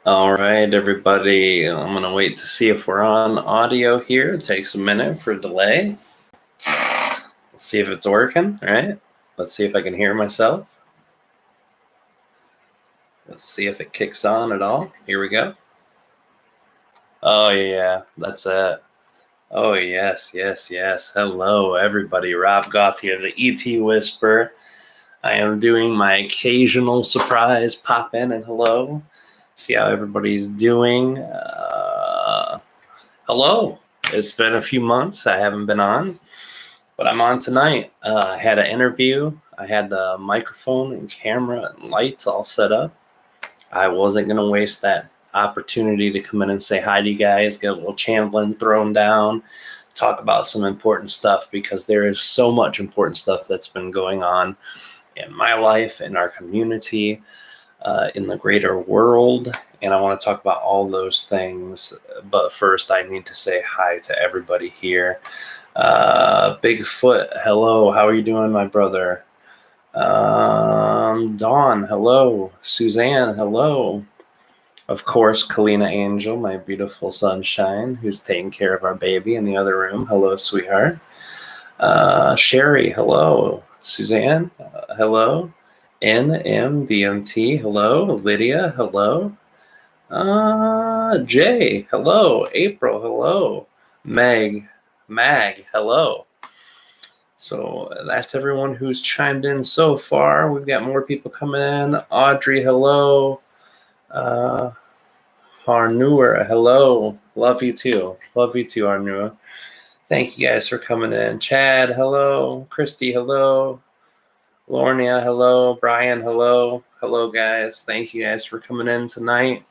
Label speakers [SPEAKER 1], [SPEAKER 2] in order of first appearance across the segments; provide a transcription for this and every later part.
[SPEAKER 1] All right, everybody. I'm going to wait to see if we're on audio here. It takes a minute for a delay. Let's see if it's working, all right? Let's see if I can hear myself. Let's see if it kicks on at all. Here we go. Oh, yeah, that's it. Oh, yes. Hello, everybody. Rob Gauthier, the ET Whisperer. I am doing my occasional surprise pop in and hello. See how everybody's doing. Hello. It's been a few months. I haven't been on, but I'm on tonight. I had an interview. I had the microphone and camera and lights all set up. I wasn't going to waste that opportunity to come in and say hi to you guys, get a little channeling thrown down, talk about some important stuff, because there is so much important stuff that's been going on in my life, in our community, in the greater world, and I want to talk about all those things. But first, I need to say hi to everybody here. Bigfoot, hello. How are you doing, my brother? Dawn, hello. Suzanne, hello. Of course, Kalina Angell, my beautiful sunshine, who's taking care of our baby in the other room. Hello, sweetheart. Sherry, hello. Suzanne, hello. NMVMT, hello. Lydia, hello. Jay, hello. April, hello. Mag, hello. So that's everyone who's chimed in so far. We've got more people coming in. Audrey, hello. Harnua, hello. Love you too. Love you too, Harnua. Thank you guys for coming in. Chad, hello. Christy, hello. Lornia, hello. Brian, hello. Hello, guys. Thank you guys for coming in tonight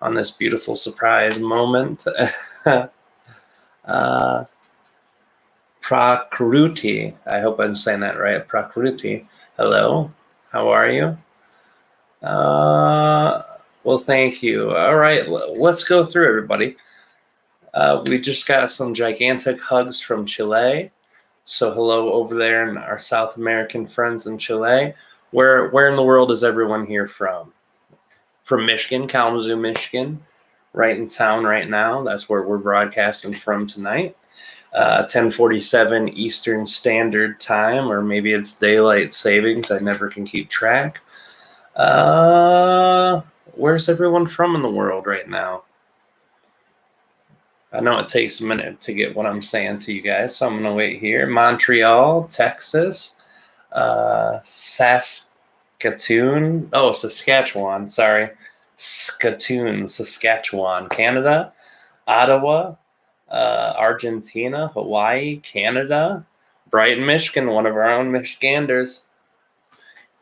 [SPEAKER 1] on this beautiful surprise moment. Prakruti, I hope I'm saying that right. Prakruti, hello. How are you? Well, thank you. All right, let's go through, everybody. We just got some gigantic hugs from Chile. So hello over there and our South American friends in Chile. Where in the world is everyone here from? From Michigan, Kalamazoo, Michigan, right in town right now. That's where we're broadcasting from tonight. 10:47 Eastern Standard Time, or maybe it's daylight savings. I never can keep track. Where's everyone from in the world right now? I know it takes a minute to get what I'm saying to you guys, so I'm going to wait here. Montreal, Texas, Saskatoon. Oh, Saskatchewan, sorry. Saskatchewan, Canada, Ottawa, Argentina, Hawaii, Canada, Brighton, Michigan, one of our own Michiganders.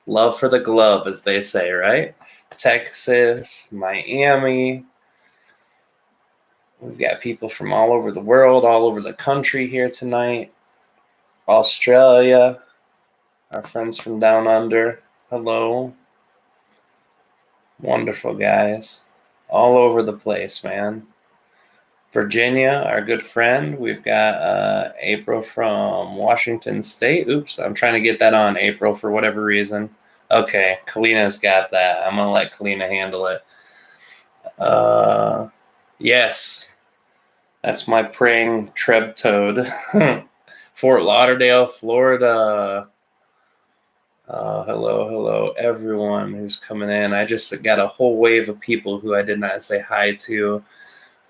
[SPEAKER 1] Love for the glove, as they say, right? Texas, Miami. We've got people from all over the world, all over the country here tonight. Australia, our friends from down under. Hello. Wonderful guys. All over the place, man. Virginia, our good friend. We've got April from Washington State. Oops, I'm trying to get that on, April, for whatever reason. Okay, Kalina's got that. I'm going to let Kalina handle it. Yes, that's my praying Treb toad. Fort Lauderdale, Florida. Hello, everyone who's coming in. I just got a whole wave of people who I did not say hi to.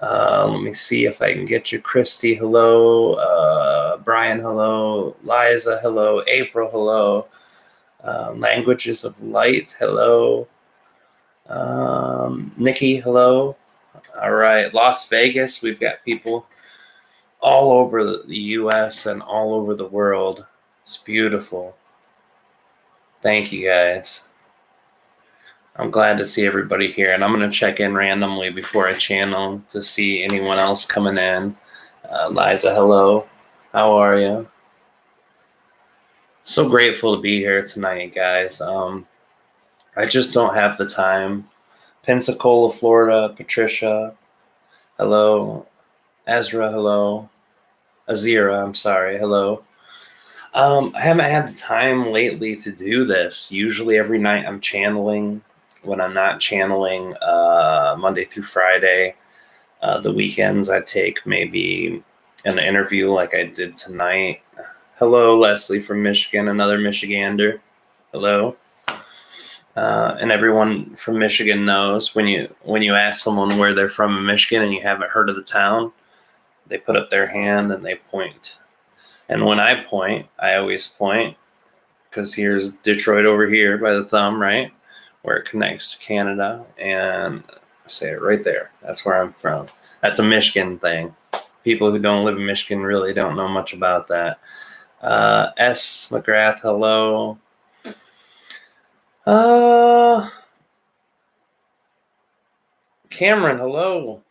[SPEAKER 1] Let me see if I can get you. Christy, hello. Brian, hello. Liza, hello. April, hello. Languages of Light, hello. Nikki, hello. All right, Las Vegas, we've got people all over the U.S. and all over the world. It's beautiful. Thank you, guys. I'm glad to see everybody here, and I'm going to check in randomly before I channel to see anyone else coming in. Liza, hello. How are you? So grateful to be here tonight, guys. I just don't have the time. Pensacola, Florida, Patricia, hello. Ezra, hello. Azira, I'm sorry, hello. I haven't had the time lately to do this. Usually every night I'm channeling. when I'm not channeling Monday through Friday. The weekends I take maybe an interview like I did tonight. Hello, Leslie from Michigan, another Michigander. Hello. And everyone from Michigan knows when you ask someone where they're from in Michigan and you haven't heard of the town, they put up their hand and they point. And when I point, I always point because here's Detroit over here by the thumb, right, where it connects to Canada, and I say it right there. That's where I'm from. That's a Michigan thing. People who don't live in Michigan really don't know much about that. S. McGrath, hello. Cameron, hello.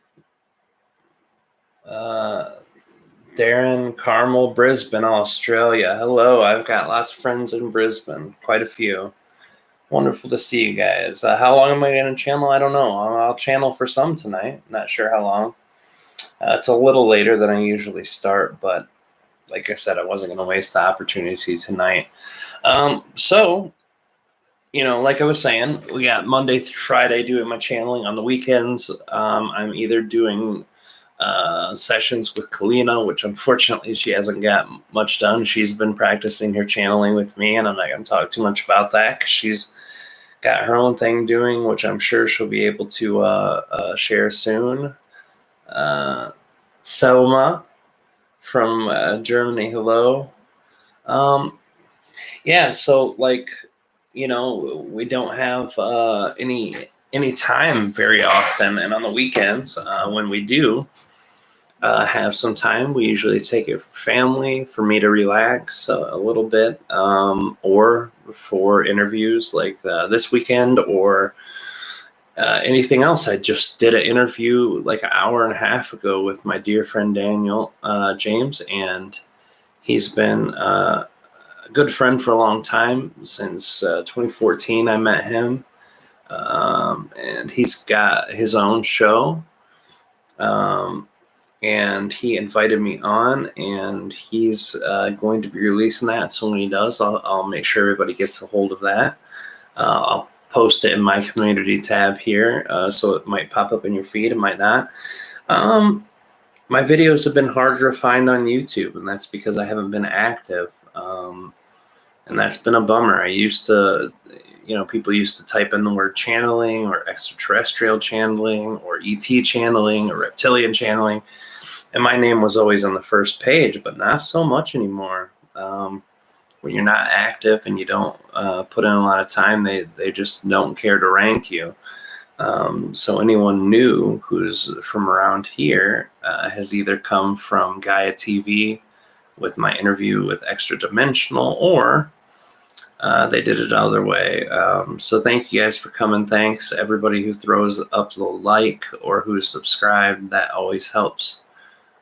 [SPEAKER 1] Darren, Carmel, Brisbane, Australia. Hello, I've got lots of friends in Brisbane, quite a few. Wonderful to see you guys. How long am I going to channel? I don't know. I'll channel for some tonight. Not sure how long. It's a little later than I usually start, but like I said, I wasn't going to waste the opportunity tonight. So, like I was saying, we got Monday through Friday doing my channeling. On the weekends, I'm either doing sessions with Kalina, which unfortunately she hasn't got much done. She's been practicing her channeling with me, and I'm not going to talk too much about that because she's got her own thing doing, which I'm sure she'll be able to share soon. Selma from Germany, hello. Yeah, so we don't have any time very often, and on the weekends when we do have some time, we usually take it for family, for me to relax a little bit, or for interviews like this weekend, or anything else. I just did an interview like an hour and a half ago with my dear friend Daniel James, and he's been a good friend for a long time. Since 2014 I met him, and he's got his own show, and he invited me on, and he's going to be releasing that. So when he does, I'll make sure everybody gets a hold of that. I'll post it in my community tab here, so it might pop up in your feed, it might not. My videos have been harder to find on YouTube, and that's because I haven't been active, and that's been a bummer. I used to, people used to type in the word channeling or extraterrestrial channeling or ET channeling or reptilian channeling, and my name was always on the first page, but not so much anymore. When you're not active and you don't put in a lot of time, they just don't care to rank you. So anyone new who's from around here has either come from Gaia TV with my interview with Extra Dimensional, or they did it the other way. So thank you guys for coming. Thanks everybody who throws up the like or who's subscribed. That always helps.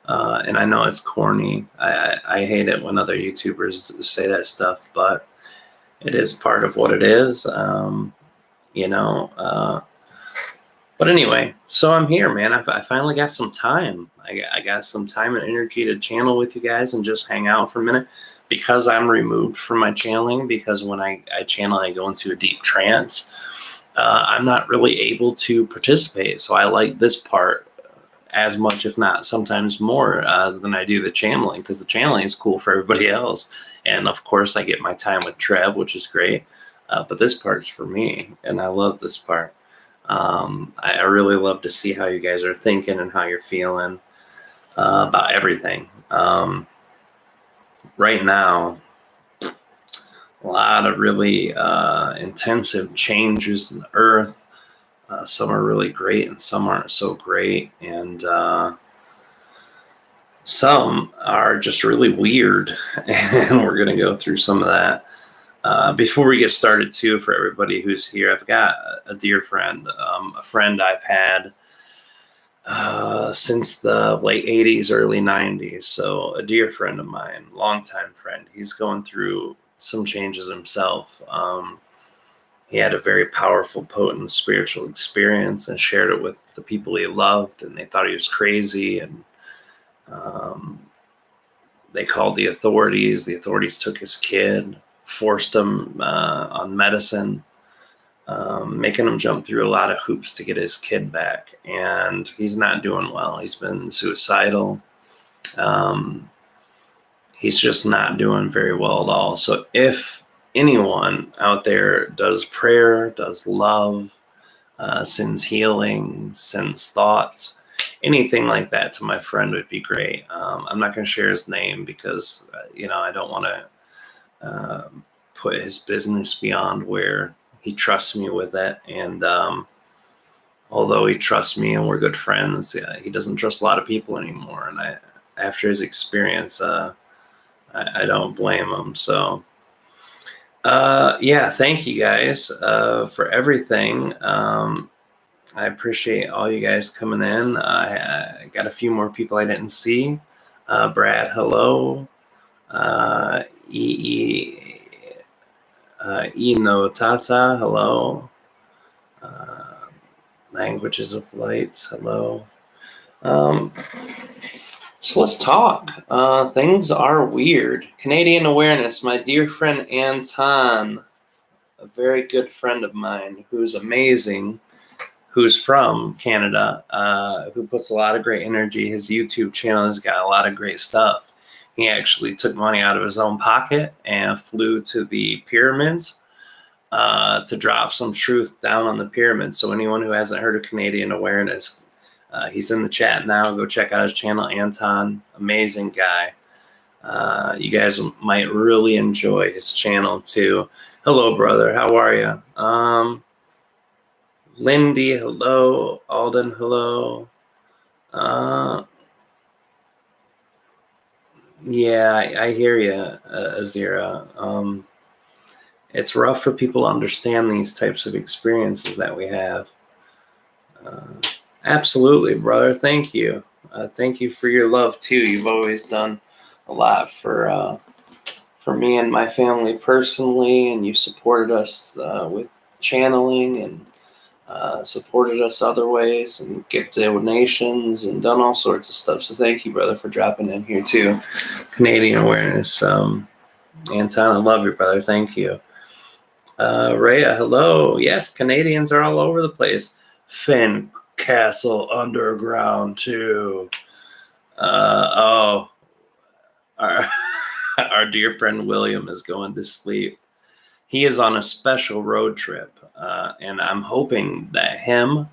[SPEAKER 1] And I know it's corny. I hate it when other YouTubers say that stuff, but it is part of what it is. But anyway, so I'm here, man. I finally got some time. I got some time and energy to channel with you guys and just hang out for a minute, because I'm removed from my channeling, because when I channel, I go into a deep trance. I'm not really able to participate. So I like this part as much, if not sometimes more, than I do the channeling, because the channeling is cool for everybody else. And of course, I get my time with Treb, which is great. But this part's for me, and I love this part. I really love to see how you guys are thinking and how you're feeling about everything. Right now, a lot of really intensive changes in the earth. Some are really great and some aren't so great. And some are just really weird. And we're going to go through some of that. Before we get started, too, for everybody who's here, I've got a dear friend, a friend I've had since the late 80s, early 90s. So a dear friend of mine, longtime friend. He's going through some changes himself. He had a very powerful, potent spiritual experience and shared it with the people he loved, and they thought he was crazy. And they called the authorities. The authorities took his kid, forced him on medicine. making him jump through a lot of hoops to get his kid back. And he's not doing well. He's been suicidal. He's just not doing very well at all. So if anyone out there does prayer, does love, sends healing, sends thoughts, anything like that to my friend would be great. I'm not going to share his name because, I don't want to put his business beyond where he trusts me with it. And although he trusts me and we're good friends, he doesn't trust a lot of people anymore. And after his experience, I don't blame him. So, thank you guys for everything. I appreciate all you guys coming in. I got a few more people I didn't see. Brad, hello. No Tata, hello. Languages of Lights, hello. So let's talk. Things are weird. Canadian Awareness, my dear friend Anton, a very good friend of mine who's amazing, who's from Canada, who puts a lot of great energy. His YouTube channel has got a lot of great stuff. He actually took money out of his own pocket and flew to the pyramids to drop some truth down on the pyramids. So anyone who hasn't heard of Canadian Awareness, he's in the chat now. Go check out his channel, Anton. Amazing guy. You guys might really enjoy his channel too. Hello, brother. How are you? Lindy, hello. Alden, hello. Yeah, I hear you, Azira. It's rough for people to understand these types of experiences that we have. Absolutely, brother. Thank you. Thank you for your love too. You've always done a lot for me and my family personally, and you supported us with channeling and supported us other ways and gifted donations and done all sorts of stuff. So thank you, brother, for dropping in here too. Canadian Awareness. Anton, I love you, brother. Thank you. Rhea, hello. Yes, Canadians are all over the place. Finn Castle Underground too. Our dear friend William is going to sleep. He is on a special road trip, and I'm hoping that him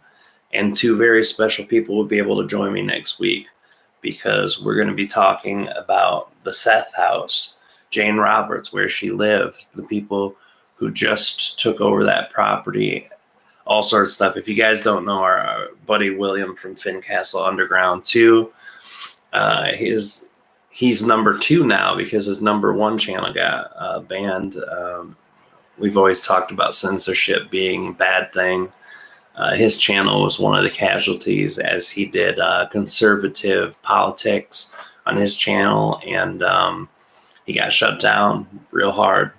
[SPEAKER 1] and two very special people will be able to join me next week, because we're going to be talking about the Seth house, Jane Roberts, where she lived, the people who just took over that property, all sorts of stuff. If you guys don't know, our buddy William from Finn Castle Underground too, he's number 2 now because his number 1 channel got banned. We've always talked about censorship being a bad thing. His channel was one of the casualties, as he did conservative politics on his channel, and he got shut down real hard.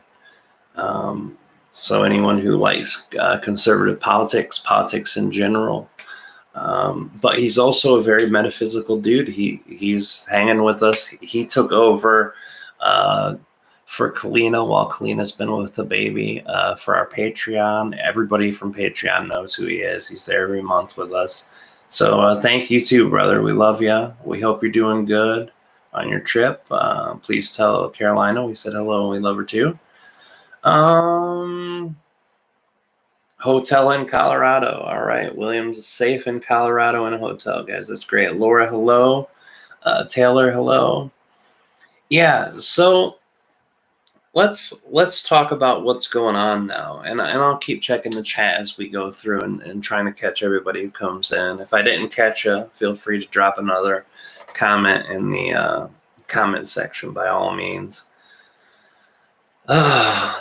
[SPEAKER 1] So anyone who likes conservative politics in general, but he's also a very metaphysical dude. He's hanging with us. He took over for Kalina while Kalina's been with the baby for our Patreon. Everybody from Patreon knows who he is. He's there every month with us. So thank you too, brother. We love you. We hope you're doing good on your trip. Please tell Carolina we said hello and we love her too. Hotel in Colorado. All right. Williams is safe in Colorado in a hotel, guys. That's great. Laura, hello. Taylor, hello. Yeah. So let's talk about what's going on now, and I'll keep checking the chat as we go through and trying to catch everybody who comes in. If I didn't catch you, feel free to drop another comment in the comment section by all means.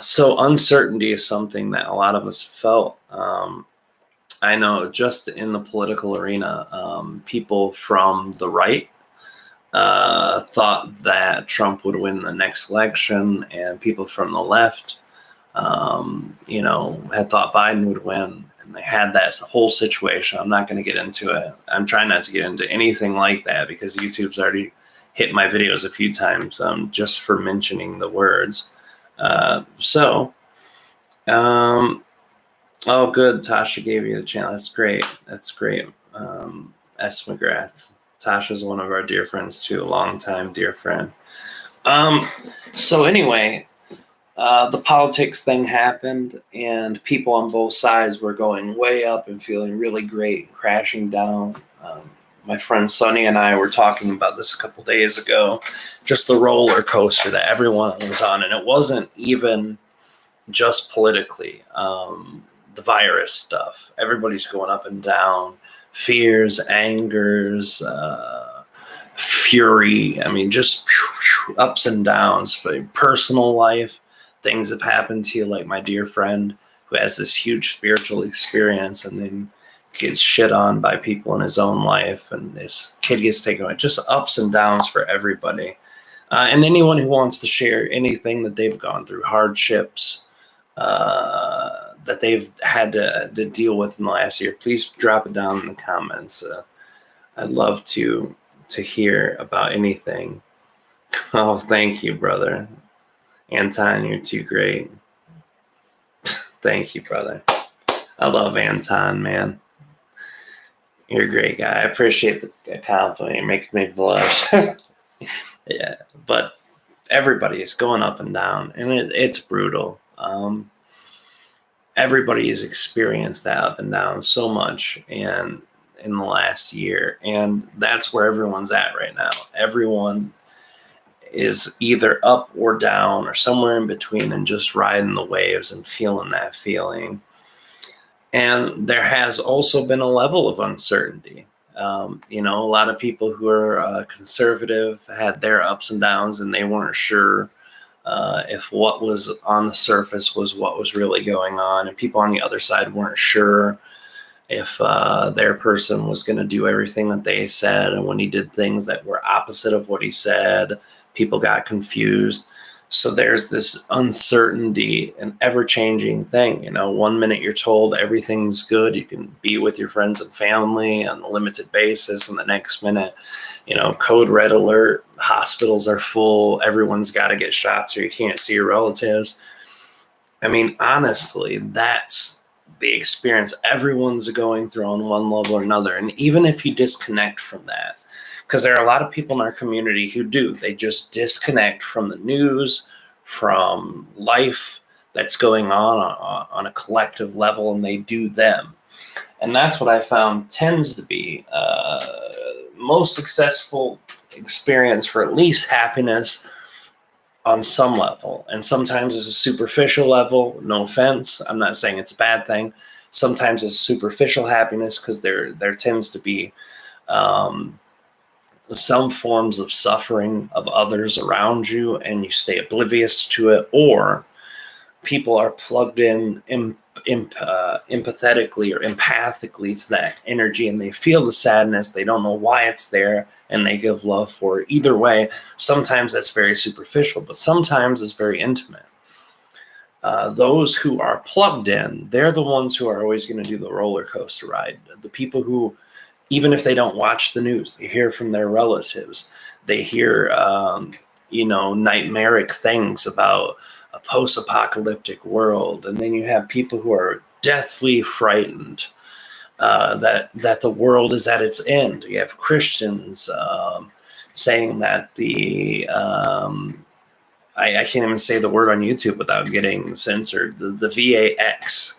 [SPEAKER 1] So uncertainty is something that a lot of us felt. I know just in the political arena, people from the right thought that Trump would win the next election, and people from the left, had thought Biden would win, and they had that whole situation. I'm not going to get into it. I'm trying not to get into anything like that because YouTube's already hit my videos a few times just for mentioning the words. Oh, good. Tasha gave you the channel. That's great. That's great. S. McGrath. Tasha's one of our dear friends too, a longtime dear friend. So anyway, the politics thing happened, and people on both sides were going way up and feeling really great, and crashing down. My friend Sonny and I were talking about this a couple days ago, just the roller coaster that everyone was on, and it wasn't even just politically. The virus stuff, everybody's going up and down, fears, angers, fury. I mean, just ups and downs. But personal life, things have happened to you, like my dear friend who has this huge spiritual experience and then gets shit on by people in his own life, and this kid gets taken away. Just ups and downs for everybody. And anyone who wants to share anything that they've gone through, hardships that they've had to deal with in the last year, please drop it down in the comments. I'd love to hear about anything. Oh, thank you, brother. Anton, you're too great. Thank you, brother. I love Anton, man. You're a great guy. I appreciate the compliment. You're making me blush. Yeah, but everybody is going up and down, and it's brutal. Everybody has experienced that up and down so much and in the last year, and that's where everyone's at right now. Everyone is either up or down or somewhere in between and just riding the waves and feeling that feeling. And there has also been a level of uncertainty. A lot of people who are conservative had their ups and downs, and they weren't sure if what was on the surface was what was really going on. And people on the other side weren't sure if their person was going to do everything that they said. And when he did things that were opposite of what he said, people got confused. So there's this uncertainty, an ever-changing thing. 1 minute you're told everything's good, you can be with your friends and family on a limited basis, and the next minute, code red alert, hospitals are full, everyone's got to get shots or you can't see your relatives. I mean, honestly, that's the experience everyone's going through on one level or another. And even if you disconnect from that, because there are a lot of people in our community who do. They just disconnect from the news, from life that's going on a collective level, and they do them. And that's what I found tends to be most successful experience for at least happiness on some level. And sometimes it's a superficial level. No offense. I'm not saying it's a bad thing. Sometimes it's superficial happiness because there tends to be some forms of suffering of others around you, and you stay oblivious to it, or people are plugged in empathetically or empathically to that energy, and they feel the sadness. They don't know why it's there, and they give love for it. Either way, sometimes that's very superficial, but sometimes it's very intimate. Those who are plugged in, they're the ones who are always going to do the roller coaster ride. The people who, even if they don't watch the news, they hear from their relatives. They hear, nightmaric things about a post-apocalyptic world. And then you have people who are deathly frightened that the world is at its end. You have Christians saying that I can't even say the word on YouTube without getting censored. The VAX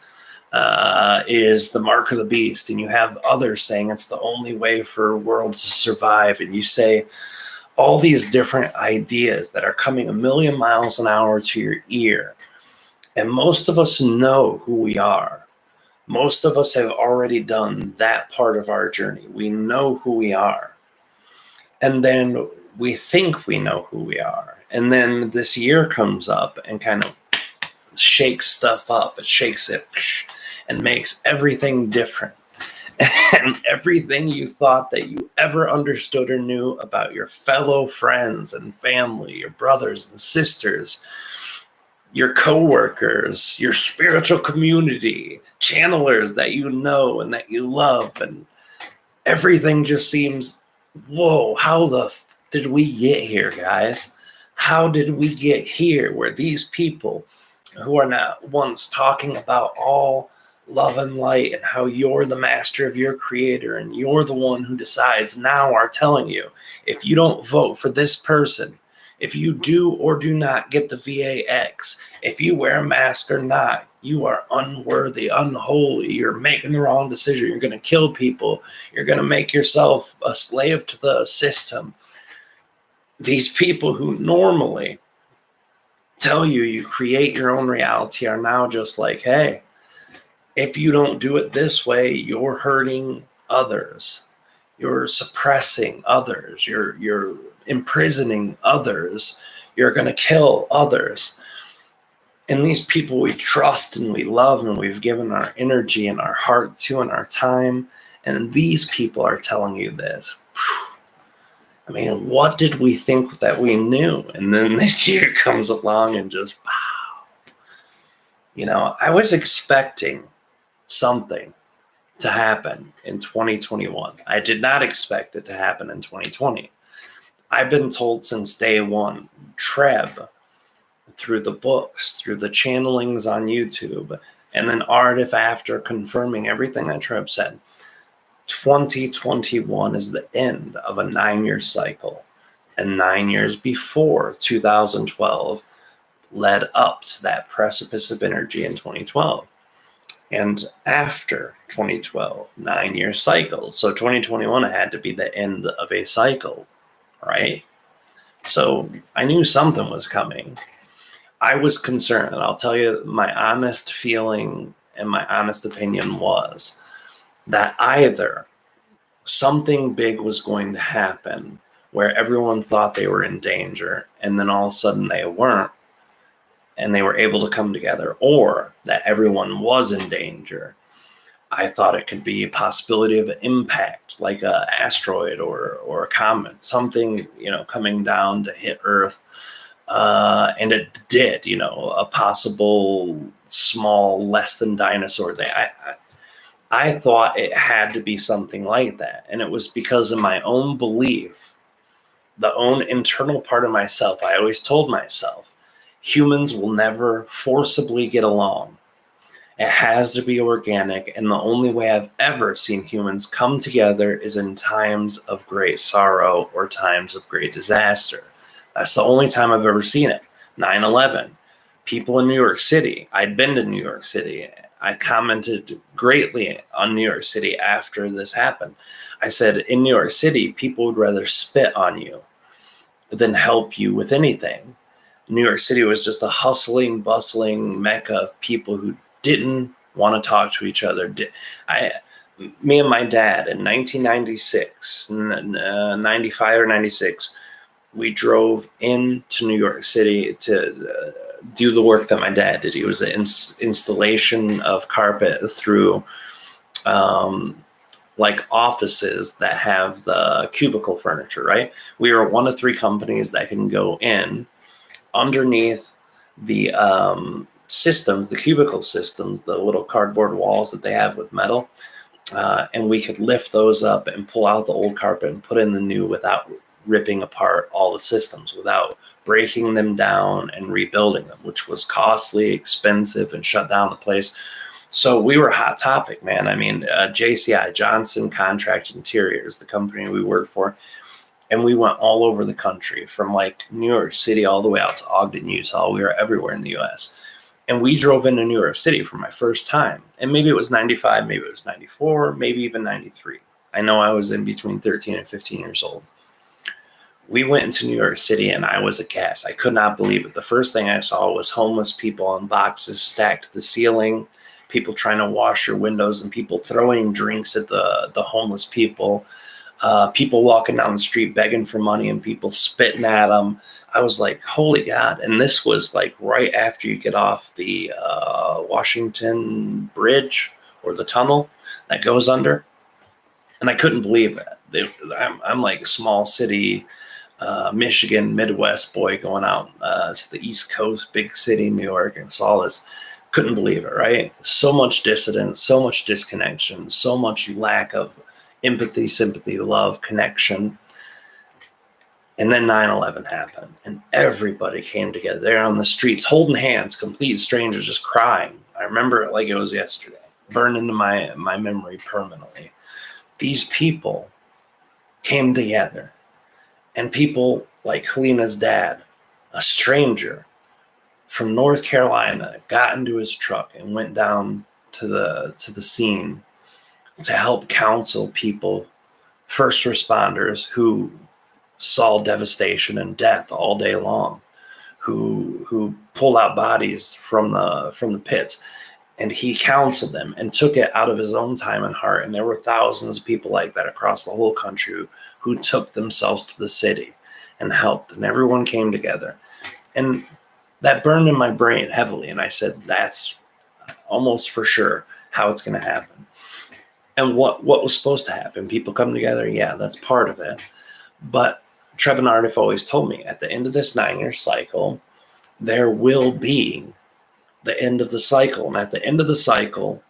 [SPEAKER 1] is the mark of the beast, and you have others saying it's the only way for a world to survive, and you say all these different ideas that are coming a million miles an hour to your ear, and most of us know who we are. Most of us have already done that part of our journey. We know who we are, and then we think we know who we are, and then this year comes up and kind of shakes stuff up. It shakes it and makes everything different. And everything you thought that you ever understood or knew about your fellow friends and family, your brothers and sisters, your coworkers, your spiritual community, channelers that you know and that you love, and everything just seems, whoa, how did we get here, guys? How did we get here where these people who are not once talking about all love and light and how you're the master of your creator and you're the one who decides, now are telling you, if you don't vote for this person, if you do or do not get the VAX, if you wear a mask or not, you are unworthy, unholy, you're making the wrong decision, you're going to kill people, you're going to make yourself a slave to the system. These people who normally tell you you create your own reality are now just like, hey, if you don't do it this way, you're hurting others. You're suppressing others. You're imprisoning others. You're going to kill others. And these people we trust and we love and we've given our energy and our heart to and our time. And these people are telling you this. I mean, what did we think that we knew? And then this year comes along and just, wow. You know, I was expecting something to happen in 2021. I did not expect it to happen in 2020. I've been told since day one, Treb, through the books, through the channelings on YouTube, and then Aridif after confirming everything that Treb said, 2021 is the end of a 9-year cycle. And 9 years before 2012 led up to that precipice of energy in 2012. And after 2012, 9-year cycles. So 2021 had to be the end of a cycle, right? So I knew something was coming. I was concerned, and I'll tell you my honest feeling and my honest opinion was that either something big was going to happen where everyone thought they were in danger, and then all of a sudden they weren't, and they were able to come together, or that everyone was in danger. I thought it could be a possibility of an impact, like an asteroid or a comet, something, you know, coming down to hit Earth. And it did, you know, a possible small, less than dinosaur thing. I thought it had to be something like that. And it was because of my own belief, the own internal part of myself. I always told myself, humans will never forcibly get along. It has to be organic. And the only way I've ever seen humans come together is in times of great sorrow or times of great disaster. That's the only time I've ever seen it. 9/11. People in New York City. I'd been to New York City. I commented greatly on New York City after this happened. I said, in New York City, people would rather spit on you than help you with anything. New York City was just a hustling, bustling mecca of people who didn't want to talk to each other. Me and my dad in 1996, 95 or 96, we drove into New York City to do the work that my dad did. He was an installation of carpet through like offices that have the cubicle furniture, right? We are one of 3 companies that can go in underneath the systems, the cubicle systems, the little cardboard walls that they have with metal. And we could lift those up and pull out the old carpet and put in the new without ripping apart all the systems, without breaking them down and rebuilding them, which was costly, expensive, and shut down the place. So we were hot topic, man. I mean, JCI, Johnson Contract Interiors, the company we worked for, and we went all over the country, from like New York City all the way out to Ogden, Utah. We were everywhere in the U.S. And we drove into New York City for my first time. And maybe it was 95, maybe it was 94, maybe even 93. I know I was in between 13 and 15 years old. We went into New York City and I was aghast. I could not believe it. The first thing I saw was homeless people on boxes stacked to the ceiling, people trying to wash your windows, and people throwing drinks at the homeless people, people walking down the street begging for money and people spitting at them. I was like, holy God. And this was like right after you get off the Washington Bridge or the tunnel that goes under. And I couldn't believe it. I'm like a small city, Michigan, Midwest boy going out to the East Coast, big city, New York, and saw this. Couldn't believe it, right? So much dissidence, so much disconnection, so much lack of empathy, sympathy, love, connection. And then 9/11 happened, and everybody came together. They're on the streets holding hands, complete strangers, just crying. I remember it like it was yesterday. burned into my memory permanently. These people came together, and people like Kalina's dad, a stranger from North Carolina, got into his truck and went down to the scene to help counsel people, first responders who saw devastation and death all day long, who pulled out bodies from the pits. And he counseled them and took it out of his own time and heart. And there were thousands of people like that across the whole country who took themselves to the city and helped. And everyone came together. And that burned in my brain heavily. And I said, that's almost for sure how it's going to happen. And what was supposed to happen? People come together. Yeah, that's part of it. But Treb and Aridif always told me at the end of this 9-year cycle, there will be the end of the cycle. And at the end of the cycle,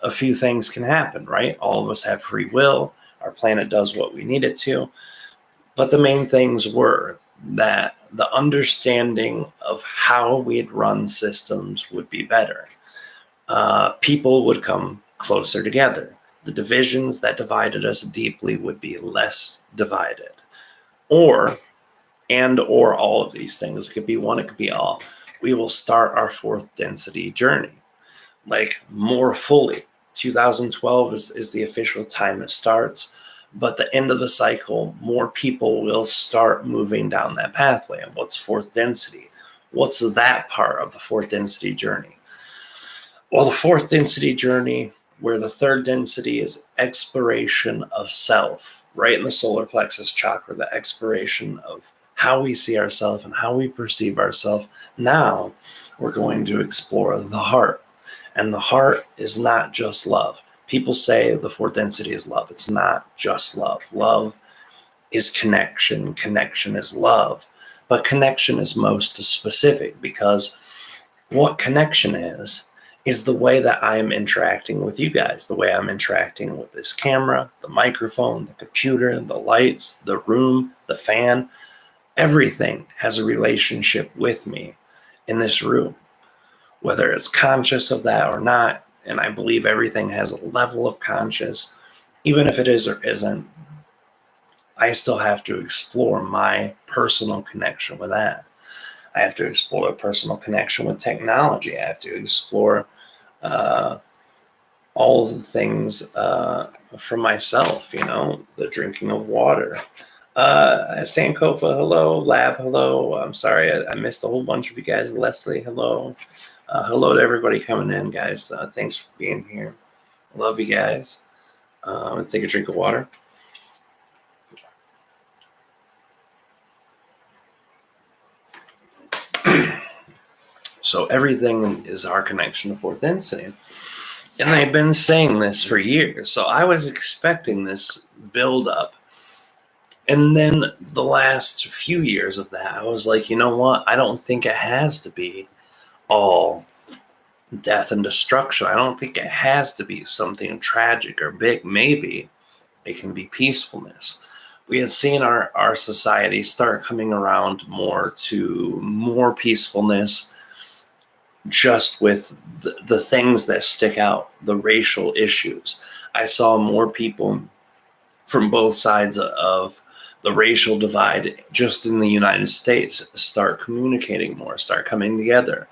[SPEAKER 1] a few things can happen, right? All of us have free will. Our planet does what we need it to. But the main things were that the understanding of how we'd run systems would be better. People would come closer together. The divisions that divided us deeply would be less divided. Or all of these things. It could be one, it could be all. We will start our fourth density journey, like more fully. 2012 is the official time it starts, but the end of the cycle, more people will start moving down that pathway. And what's fourth density? What's that part of the fourth density journey? Well, the fourth density journey, where the third density is exploration of self, right in the solar plexus chakra, the exploration of how we see ourselves and how we perceive ourselves. Now we're going to explore the heart. And the heart is not just love. People say the fourth density is love. It's not just love. Love is connection. Connection is love. But connection is most specific, because what connection is the way that I am interacting with you guys, the way I'm interacting with this camera, the microphone, the computer, the lights, the room, the fan. Everything has a relationship with me in this room, whether it's conscious of that or not. And I believe everything has a level of conscious. Even if it is or isn't, I still have to explore my personal connection with that. I have to explore a personal connection with technology. I have to explore all of the things for myself, the drinking of water. Sankofa, hello. Lab, hello. I'm sorry, I missed a whole bunch of you guys. Leslie, hello. Hello to everybody coming in, guys. Thanks for being here. Love you guys. I'm going to take a drink of water. So everything is our connection to fourth density. And they've been saying this for years. So I was expecting this build up. And then the last few years of that, I was like, you know what? I don't think it has to be all death and destruction. I don't think it has to be something tragic or big. Maybe it can be peacefulness. We had seen our society start coming around more to more peacefulness, just with the things that stick out, the racial issues. I saw more people from both sides of the racial divide just in the United States start communicating more, start coming together.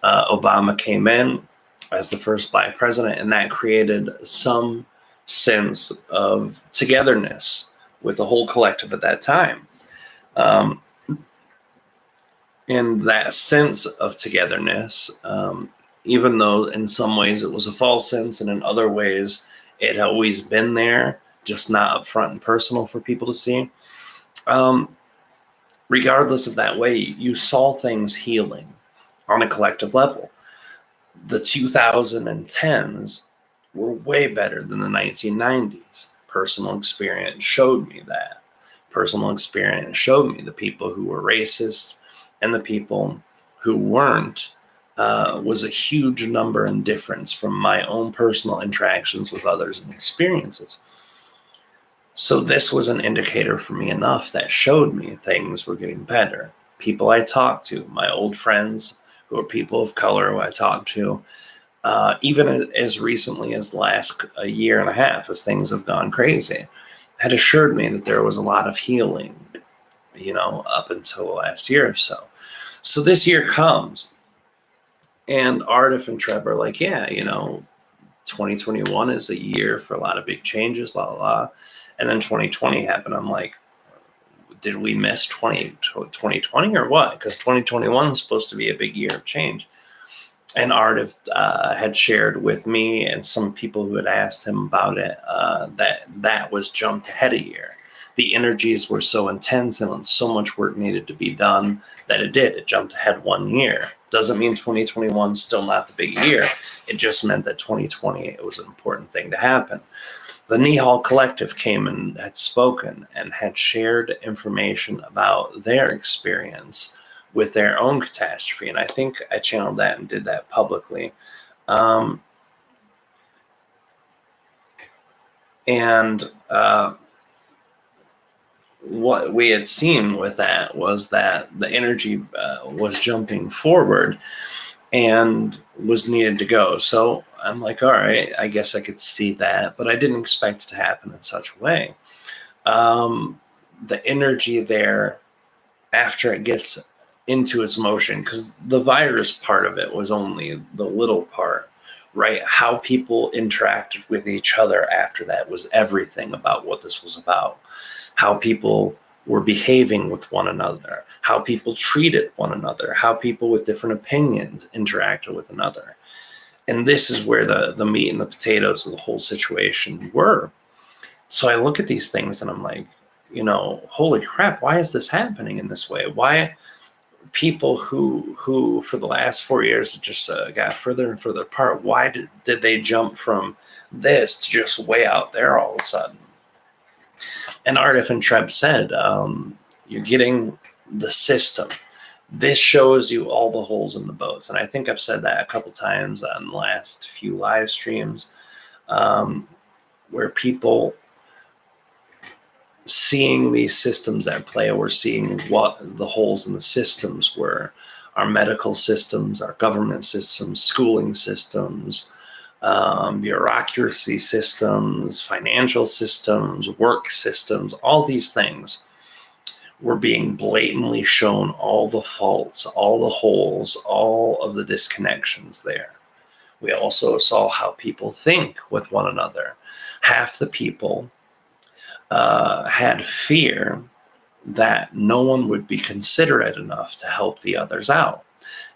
[SPEAKER 1] Obama came in as the first Black president, and that created some sense of togetherness with the whole collective at that time. And that sense of togetherness, even though in some ways it was a false sense, and in other ways it had always been there, just not upfront and personal for people to see. Regardless of that way, you saw things healing on a collective level. The 2010s were way better than the 1990s. Personal experience showed me that. Personal experience showed me the people who were racist and the people who weren't was a huge number and difference from my own personal interactions with others and experiences. So this was an indicator for me enough that showed me things were getting better. People I talked to, my old friends who are people of color who I talked to, even as recently as the last a year and a half, as things have gone crazy, had assured me that there was a lot of healing, up until last year or so. So this year comes, and Aridif and Treb are like, yeah, 2021 is a year for a lot of big changes, la la la. And then 2020 happened. I'm like, did we miss 2020 or what? Because 2021 is supposed to be a big year of change. And Aridif had shared with me and some people who had asked him about it that was jumped ahead a year. The energies were so intense and so much work needed to be done that it did. It jumped ahead 1 year. Doesn't mean 2021 is still not the big year. It just meant that 2020, it was an important thing to happen. The Nihal Collective came and had spoken and had shared information about their experience with their own catastrophe. And I think I channeled that and did that publicly. What we had seen with that was that the energy was jumping forward and was needed to go. So I'm like, all right, I guess I could see that, but I didn't expect it to happen in such a way. The energy there, after it gets into its motion, because the virus part of it was only the little part, right? How people interacted with each other after that was everything about what this was about. How people were behaving with one another, how people treated one another, how people with different opinions interacted with another. And this is where the meat and the potatoes of the whole situation were. So I look at these things and I'm like, holy crap, why is this happening in this way? Why people who for the last 4 years just got further and further apart, why did they jump from this to just way out there all of a sudden? And Aridif and Treb said, you're getting the system. This shows you all the holes in the boats. And I think I've said that a couple times on the last few live streams, where people seeing these systems at play, or seeing what the holes in the systems were. Our medical systems, our government systems, schooling systems, bureaucracy systems, financial systems, work systems, all these things were being blatantly shown all the faults, all the holes, all of the disconnections there. We also saw how people think with one another. Half the people had fear that no one would be considerate enough to help the others out.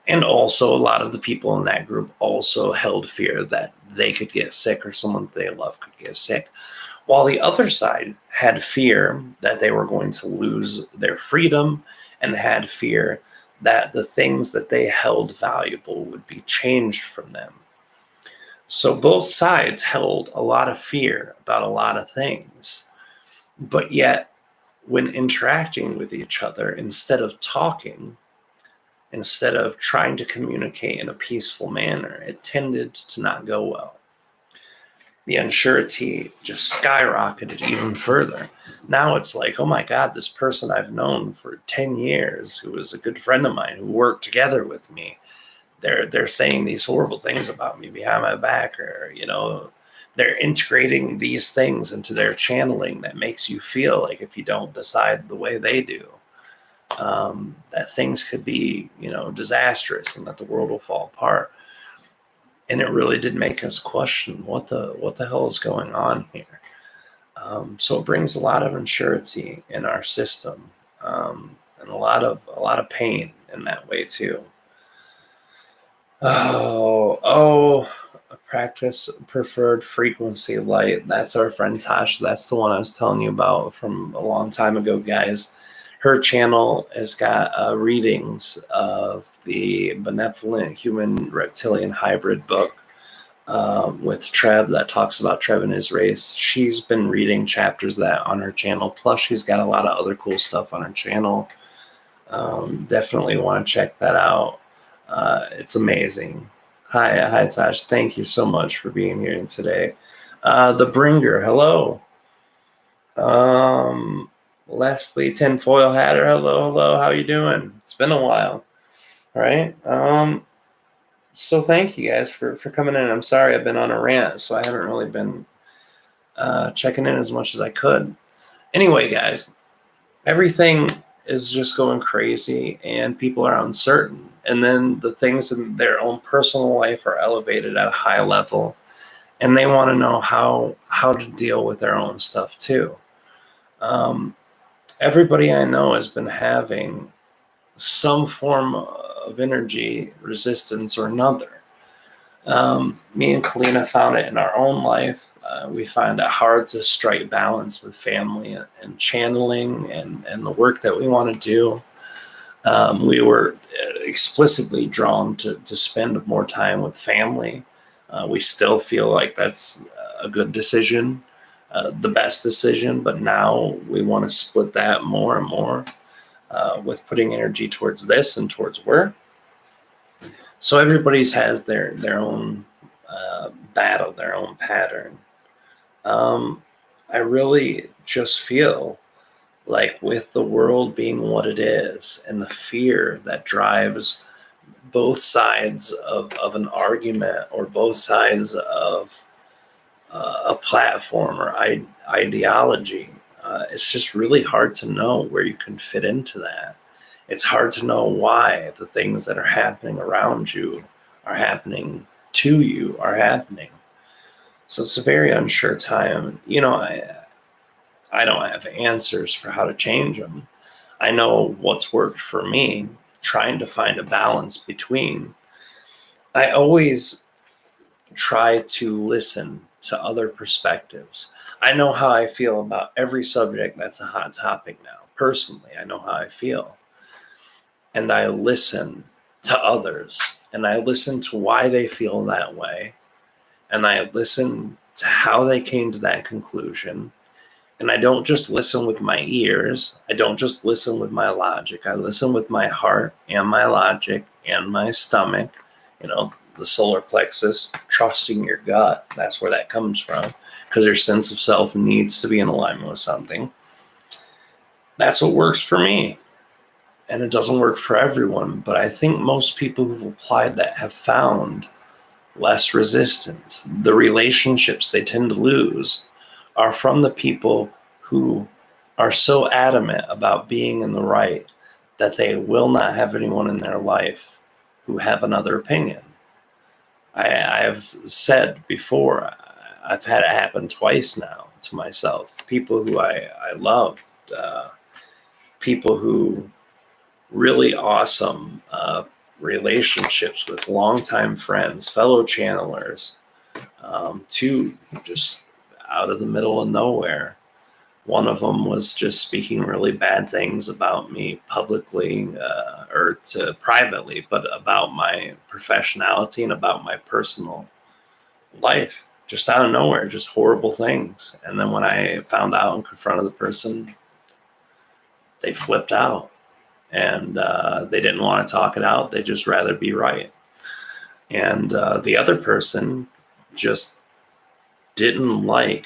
[SPEAKER 1] And also, a lot of the people in that group also held fear that they could get sick or someone they love could get sick, while the other side had fear that they were going to lose their freedom and had fear that the things that they held valuable would be changed from them. So both sides held a lot of fear about a lot of things, but yet when interacting with each other, instead of talking, instead of trying to communicate in a peaceful manner, it tended to not go well. The unsurety just skyrocketed even further. Now it's like, oh my God, this person I've known for 10 years, who was a good friend of mine, who worked together with me, they're saying these horrible things about me behind my back, or, they're integrating these things into their channeling that makes you feel like if you don't decide the way they do, that things could be, disastrous and that the world will fall apart. And it really did make us question what the hell is going on here. So it brings a lot of unsurety in our system, and a lot of pain in that way too. Oh, practice preferred frequency light. That's our friend Tasha. That's the one I was telling you about from a long time ago, guys. Her channel has got readings of the Benevolent Human Reptilian Hybrid book with Treb that talks about Treb and his race. She's been reading chapters of that on her channel. Plus, she's got a lot of other cool stuff on her channel. Definitely want to check that out. It's amazing. Hi, Tash. Thank you so much for being here today. The Bringer, hello. Leslie Tinfoil Hatter, hello. How you doing? It's been a while. All right. So thank you guys for coming in. I'm sorry I've been on a rant, so I haven't really been checking in as much as I could. Anyway, guys, everything is just going crazy and people are uncertain. And then the things in their own personal life are elevated at a high level. And they want to know how to deal with their own stuff too. Everybody I know has been having some form of energy resistance or another. Me and Kalina found it in our own life. We find it hard to strike balance with family and channeling and the work that we want to do. We were explicitly drawn to spend more time with family. We still feel like that's a good decision, the best decision, but now we want to split that more and more with putting energy towards this and towards work. So everybody's has their own battle, their own pattern. I really just feel like with the world being what it is and the fear that drives both sides of an argument or both sides of a platform or ideology, it's just really hard to know where you can fit into that. It's hard to know why the things that are happening around you are happening to you are happening. So it's a very unsure time. I don't have answers for how to change them. I know what's worked for me, trying to find a balance between. I always try to listen to other perspectives. I know how I feel about every subject that's a hot topic now. Personally, I know how I feel. And I listen to others, and I listen to why they feel that way. And I listen to how they came to that conclusion. And I don't just listen with my ears. I don't just listen with my logic. I listen with my heart and my logic and my stomach, the solar plexus, trusting your gut. That's where that comes from, because your sense of self needs to be in alignment with something. That's what works for me. And it doesn't work for everyone. But I think most people who've applied that have found less resistance. The relationships they tend to lose are from the people who are so adamant about being in the right that they will not have anyone in their life who have another opinion. I've said before, I've had it happen twice now to myself. People who I loved, people who really awesome relationships with longtime friends, fellow channelers, two just out of the middle of nowhere. One of them was just speaking really bad things about me publicly or privately, but about my professionality and about my personal life. Just out of nowhere, just horrible things. And then when I found out and confronted the person, they flipped out. And they didn't want to talk it out. They just rather be right. And the other person just didn't like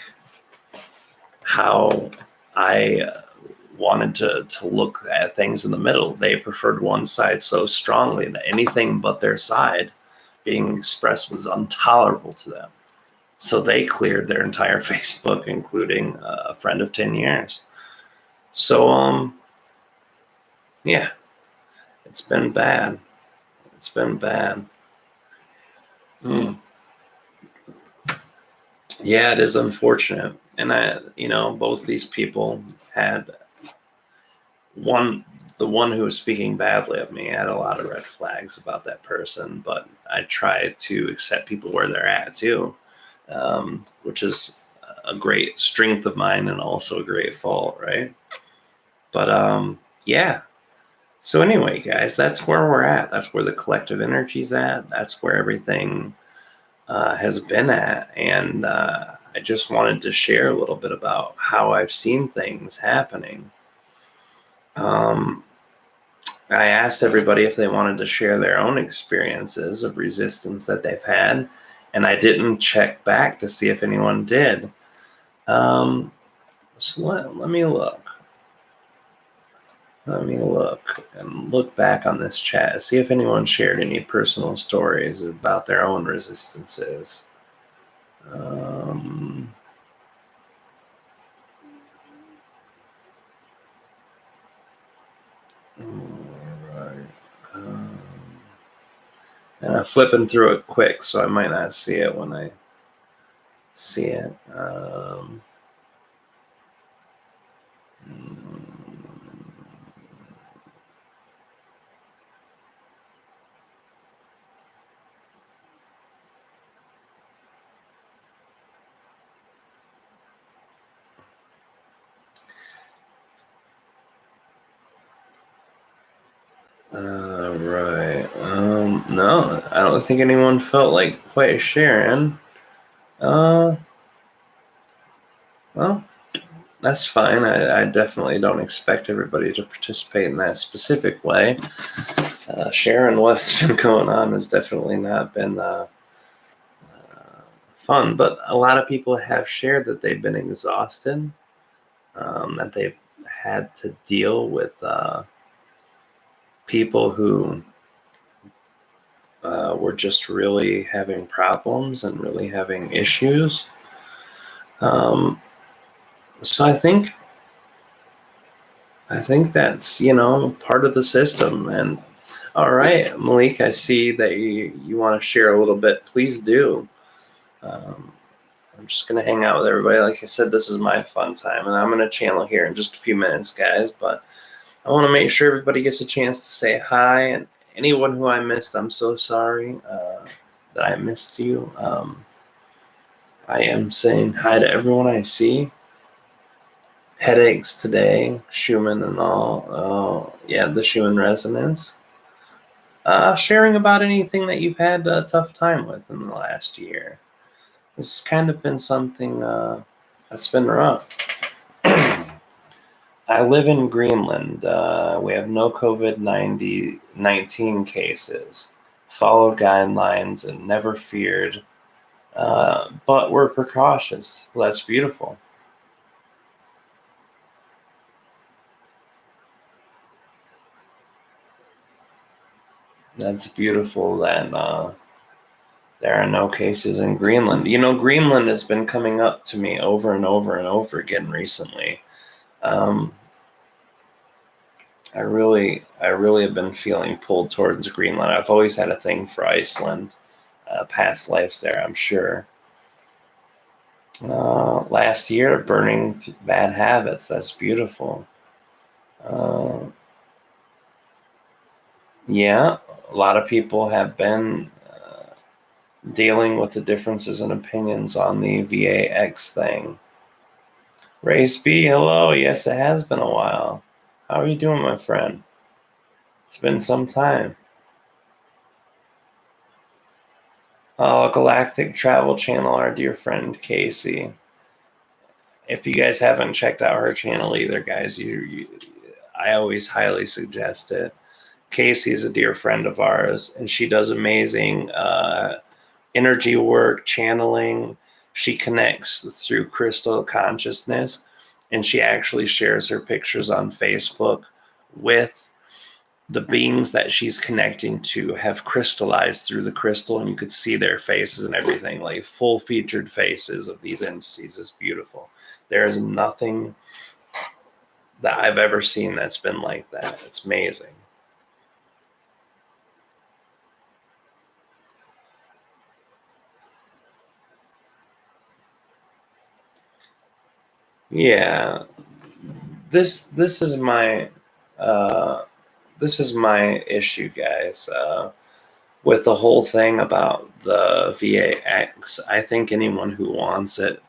[SPEAKER 1] how I wanted to look at things in the middle. They preferred one side so strongly that anything but their side being expressed was intolerable to them. So they cleared their entire Facebook, including a friend of 10 years. So, yeah, it's been bad. It's been bad. Yeah, it is unfortunate. And both these people had the one who was speaking badly of me had a lot of red flags about that person, but I try to accept people where they're at too, which is a great strength of mine and also a great fault, right? But yeah. So anyway, guys, that's where we're at. That's where the collective energy's at. That's where everything has been at. And I just wanted to share a little bit about how I've seen things happening. I asked everybody if they wanted to share their own experiences of resistance that they've had, and I didn't check back to see if anyone did. So let me look. Let me look back on this chat, see if anyone shared any personal stories about their own resistances. Alright. And I'm flipping through it quick, so I might not see it when I see it. Right. No, I don't think anyone felt like quite sharing. Well, that's fine. I definitely don't expect everybody to participate in that specific way. Sharing what's been going on has definitely not been fun, but a lot of people have shared that they've been exhausted, that they've had to deal with people who were just really having problems and really having issues. So I think that's, part of the system. And all right, Malik, I see that you want to share a little bit. Please do. I'm just going to hang out with everybody. Like I said, this is my fun time, and I'm going to channel here in just a few minutes, guys. But I want to make sure everybody gets a chance to say hi. And anyone who I missed, I'm so sorry that I missed you. I am saying hi to everyone I see. Headaches today, Schumann and all. Oh, yeah, the Schumann resonance. Sharing about anything that you've had a tough time with in the last year. This has kind of been something that's been rough. I live in Greenland. We have no COVID-19 cases. Followed guidelines and never feared. But we're precautious. Well, that's beautiful. That's beautiful that there are no cases in Greenland. Greenland has been coming up to me over and over and over again recently. I really have been feeling pulled towards Greenland. I've always had a thing for Iceland. Past lives there, I'm sure. Last year, burning bad habits. That's beautiful. Yeah, a lot of people have been dealing with the differences in opinions on the VAX thing. Race B, hello. Yes, it has been a while. How are you doing, my friend? It's been some time. Galactic Travel Channel, our dear friend Casey. If you guys haven't checked out her channel either, guys, I always highly suggest it. Casey is a dear friend of ours, and she does amazing energy work, channeling. She connects through crystal consciousness, and she actually shares her pictures on Facebook with the beings that she's connecting to have crystallized through the crystal, and you could see their faces and everything, like full featured faces of these entities. Is beautiful. There is nothing that I've ever seen that's been like that. It's amazing. Yeah, this is my issue, guys. With the whole thing about the VAX, I think anyone who wants it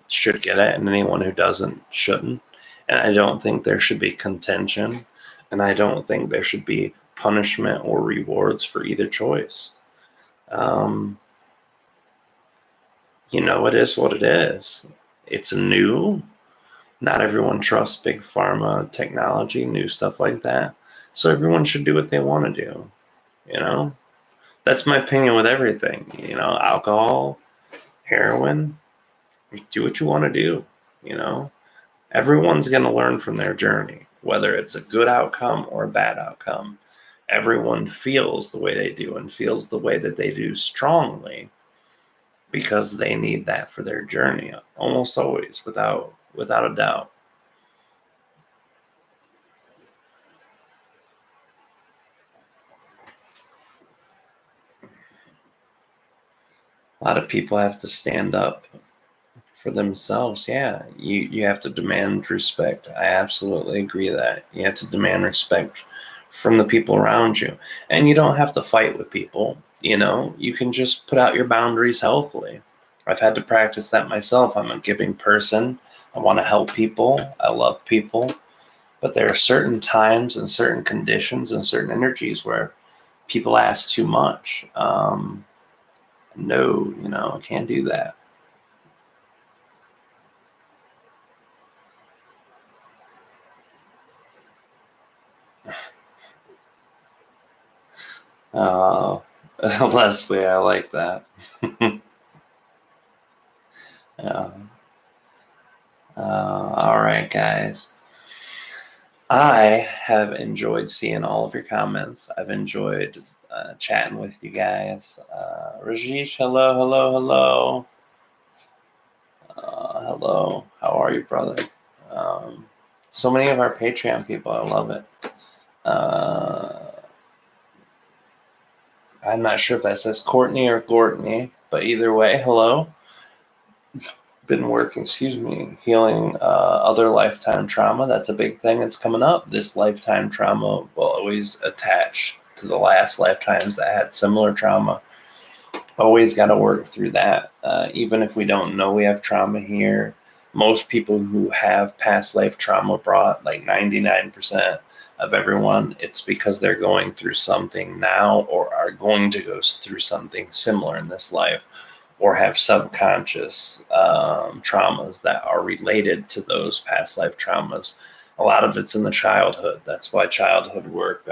[SPEAKER 1] should get it, and anyone who doesn't shouldn't. And I don't think there should be contention, and I don't think there should be punishment or rewards for either choice. It is what it is. It's new. Not everyone trusts big pharma technology, new stuff like that. So everyone should do what they want to do. That's my opinion with everything. Alcohol, heroin, do what you want to do. Everyone's going to learn from their journey. whether it's a good outcome or a bad outcome. Everyone feels the way they do and feels the way that they do strongly because they need that for their journey, almost always, without a doubt. A lot of people have to stand up for themselves. Yeah, you have to demand respect. I absolutely agree that you have to demand respect from the people around you, and you don't have to fight with people. You can just put out your boundaries healthily. I've had to practice that myself. I'm a giving person. I want to help people. I love people, but there are certain times and certain conditions and certain energies where people ask too much. No, I can't do that. Uh, Leslie, I like that. Yeah. All right, guys. I have enjoyed seeing all of your comments. I've enjoyed chatting with you guys. Rajesh, hello, hello, hello. Hello. How are you, brother? So many of our Patreon people. I love it. I'm not sure if that says Courtney or Gortney, but either way, hello. Been working, healing other lifetime trauma. That's a big thing that's coming up. This lifetime trauma will always attach to the last lifetimes that had similar trauma. Always got to work through that. Even if we don't know we have trauma here, most people who have past life trauma brought like 99% of everyone, it's because they're going through something now or are going to go through something similar in this life, or have subconscious traumas that are related to those past life traumas. A lot of it's in the childhood. That's why childhood work,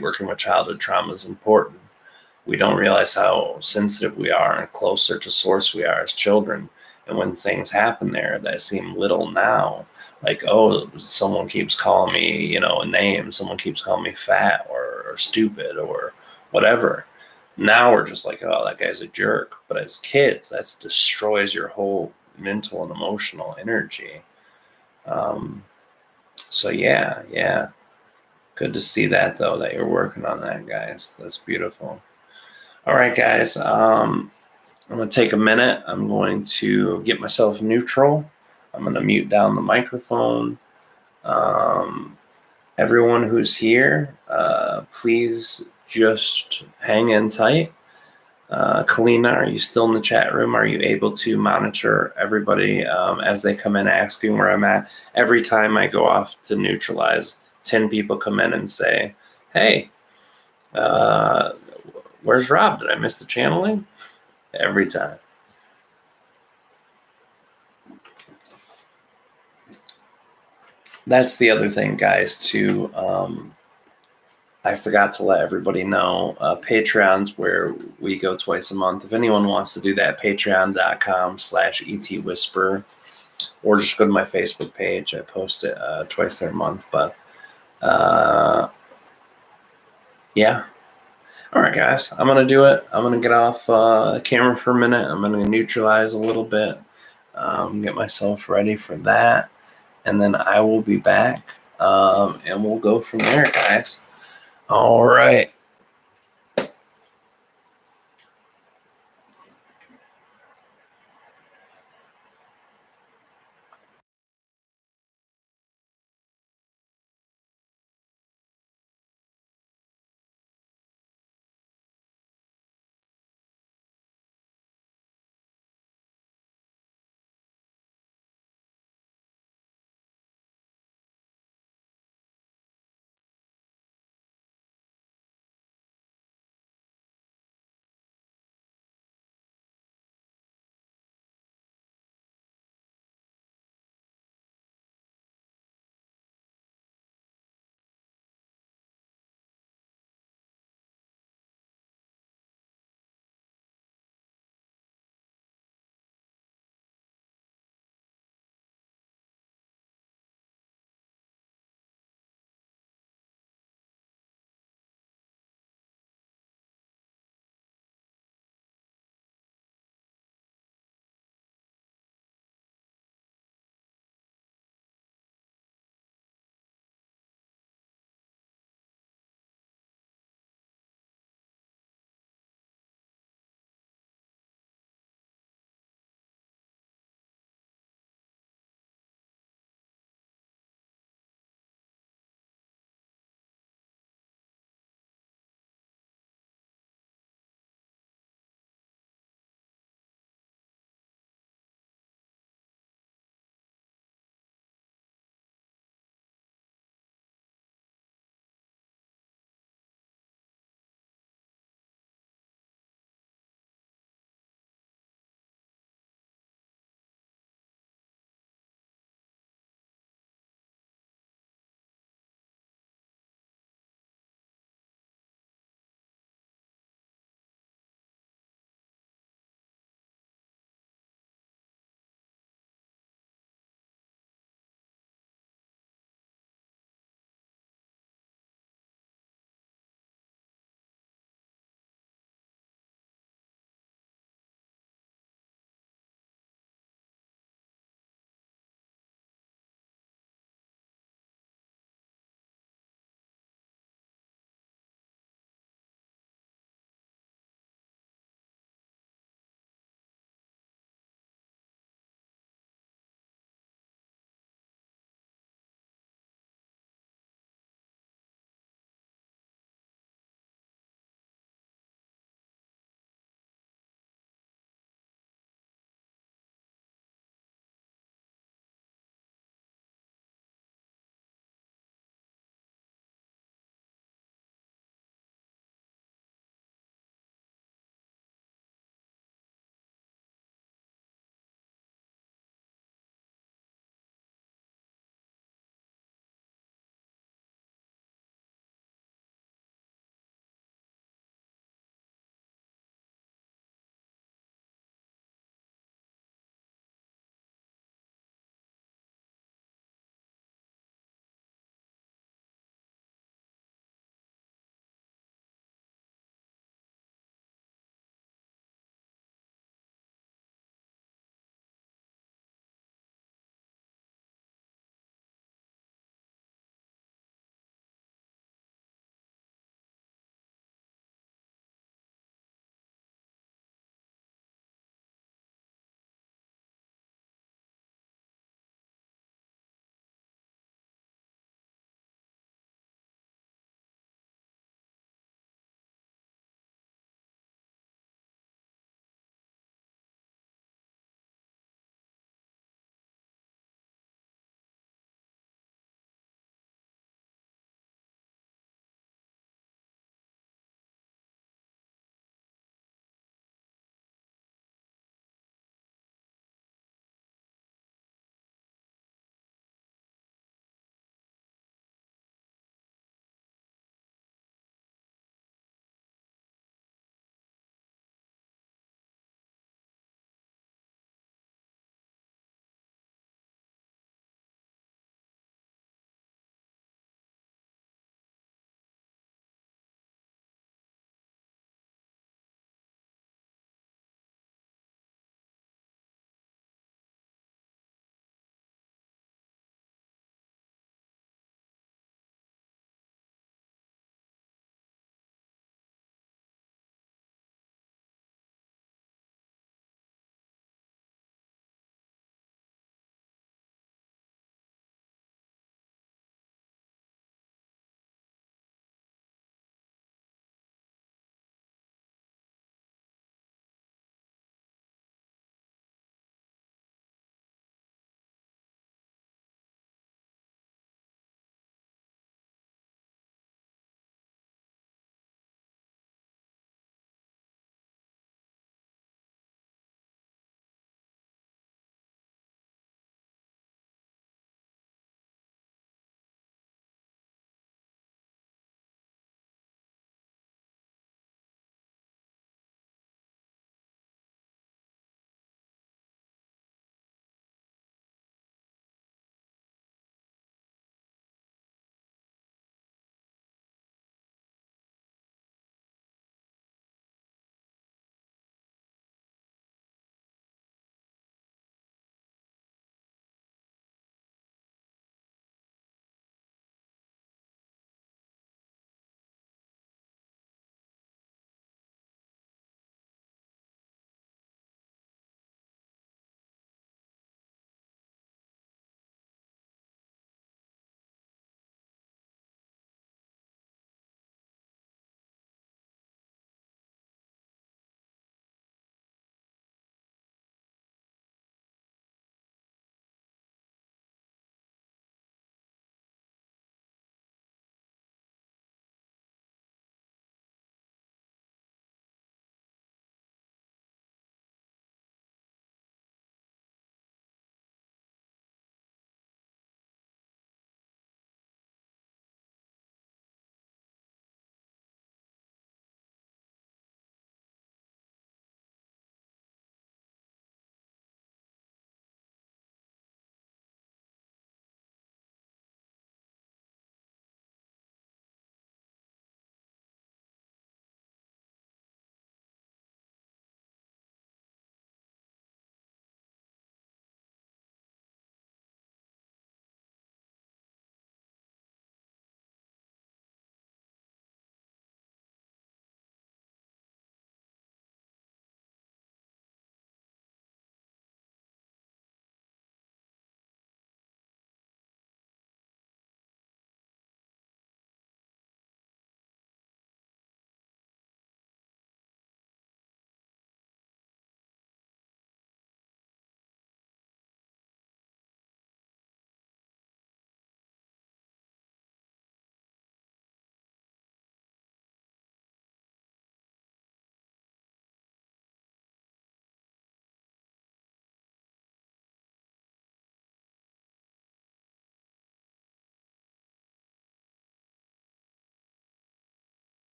[SPEAKER 1] working with childhood trauma is important. We don't realize how sensitive we are and closer to source we are as children. And when things happen there that seem little now, like, oh, someone keeps calling me, a name, someone keeps calling me fat or stupid or whatever. Now we're just like, oh, that guy's a jerk. But as kids, that destroys your whole mental and emotional energy. So yeah. Good to see that, though, that you're working on that, guys. That's beautiful. All right, guys. I'm going to take a minute. I'm going to get myself neutral. I'm going to mute down the microphone. Everyone who's here, please just hang in tight. Kalina, are you still in the chat room? Are you able to monitor everybody as they come in asking where I'm at? Every time I go off to neutralize, 10 people come in and say, hey, where's Rob? Did I miss the channeling? Every time. That's the other thing, guys, too. I forgot to let everybody know, Patreon's where we go twice a month. If anyone wants to do that, patreon.com/etwhisper, or just go to my Facebook page. I post it twice a month. But yeah. All right, guys, I'm going to do it. I'm going to get off camera for a minute. I'm going to neutralize a little bit, get myself ready for that. And then I will be back, and we'll go from there, guys. All right.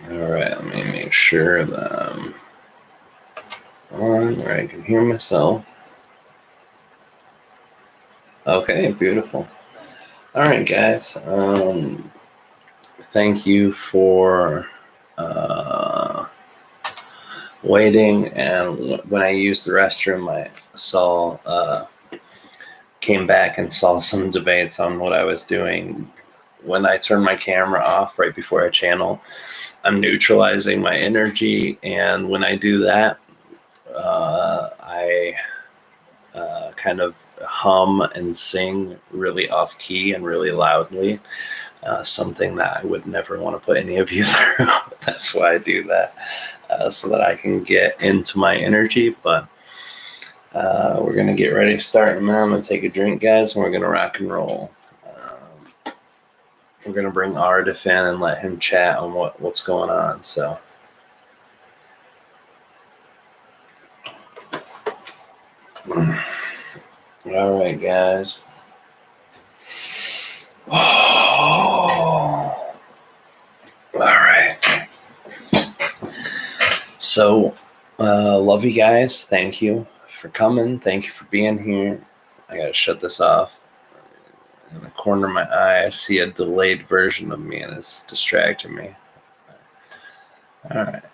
[SPEAKER 1] All right, let me make sure that I'm on where I can hear myself. Okay, beautiful. All right, guys. Thank you for waiting. And when I used the restroom, I saw came back and saw some debates on what I was doing. When I turn my camera off right before I channel, I'm neutralizing my energy, and when I do that, I kind of hum and sing really off key and really loudly, something that I would never want to put any of you through. That's why I do that, so that I can get into my energy. But we're going to get ready to start in a minute. I'm going to take a drink, guys, and we're going to rock and roll. We're going to bring Aridif in and let him chat on what's going on. So. All right, guys. Oh. All right. So, love you guys. Thank you for coming. Thank you for being here. I got to shut this off. In the corner of my eye, I see a delayed version of me, and it's distracting me. All right.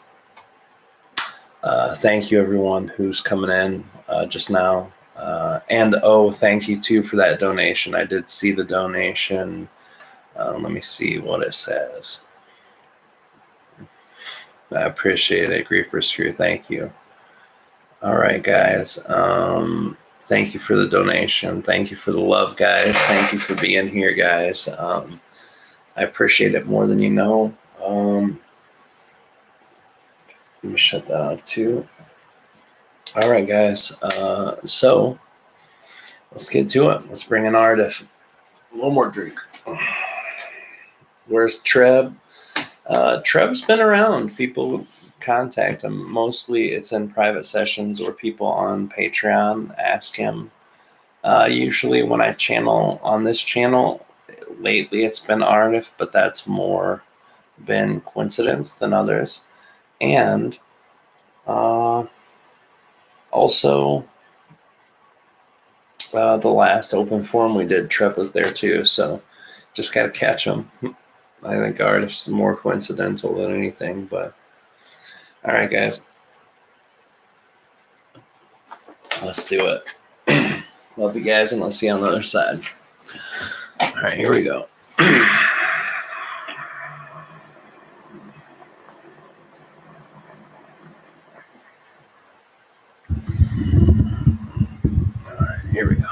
[SPEAKER 1] Thank you, everyone who's coming in just now. And thank you too for that donation. I did see the donation. Let me see what it says. I appreciate it, Griefers Crew. Thank you. All right, guys. Thank you for the donation. Thank you for the love, guys. Thank you for being here, guys. I appreciate it more than you know. Let me shut that off too. All right, guys. So let's get to it. Let's bring in Aridif. A little more drink. Where's Treb? Treb's been around. People contact him. Mostly it's in private sessions or people on Patreon ask him. Usually when I channel on this channel, lately it's been Aridif, but that's more been coincidence than others. And also the last open forum we did, Treb was there too, so just got to catch him. I think Aridif's more coincidental than anything, but all right, guys. Let's do it. Love you guys, and let's see you on the other side. All right, here we go. All right, here we go.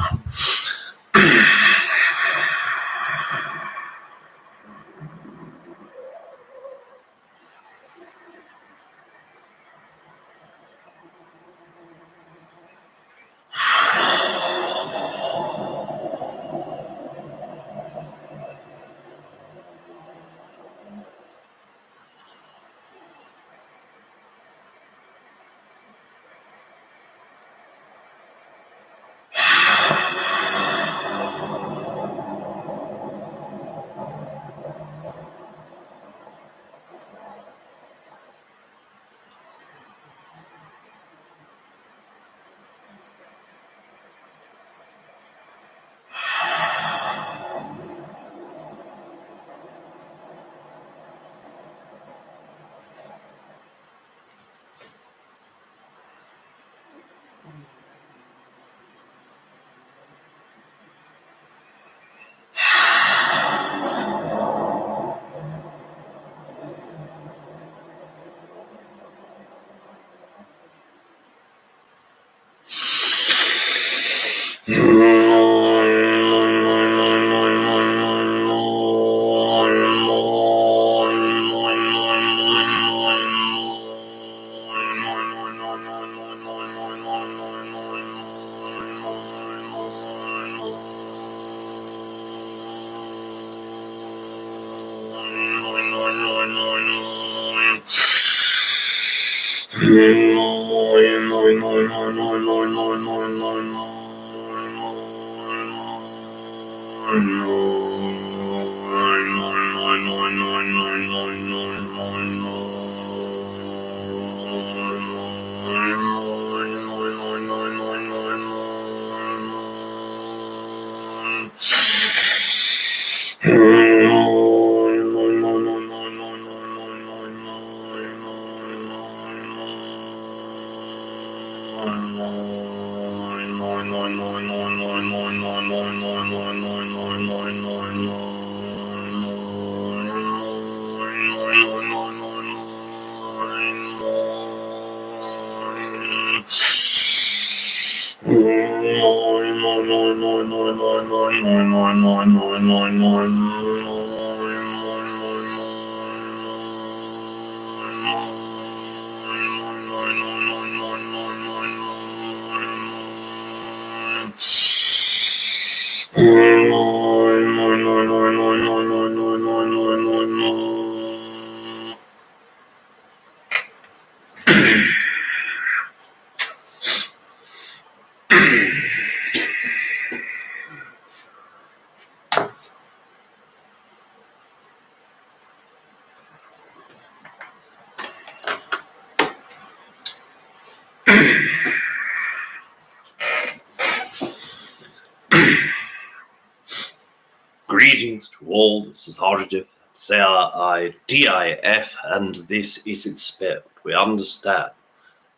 [SPEAKER 1] Greetings to all, this is Aridif, Aridif, and this is its spell. We understand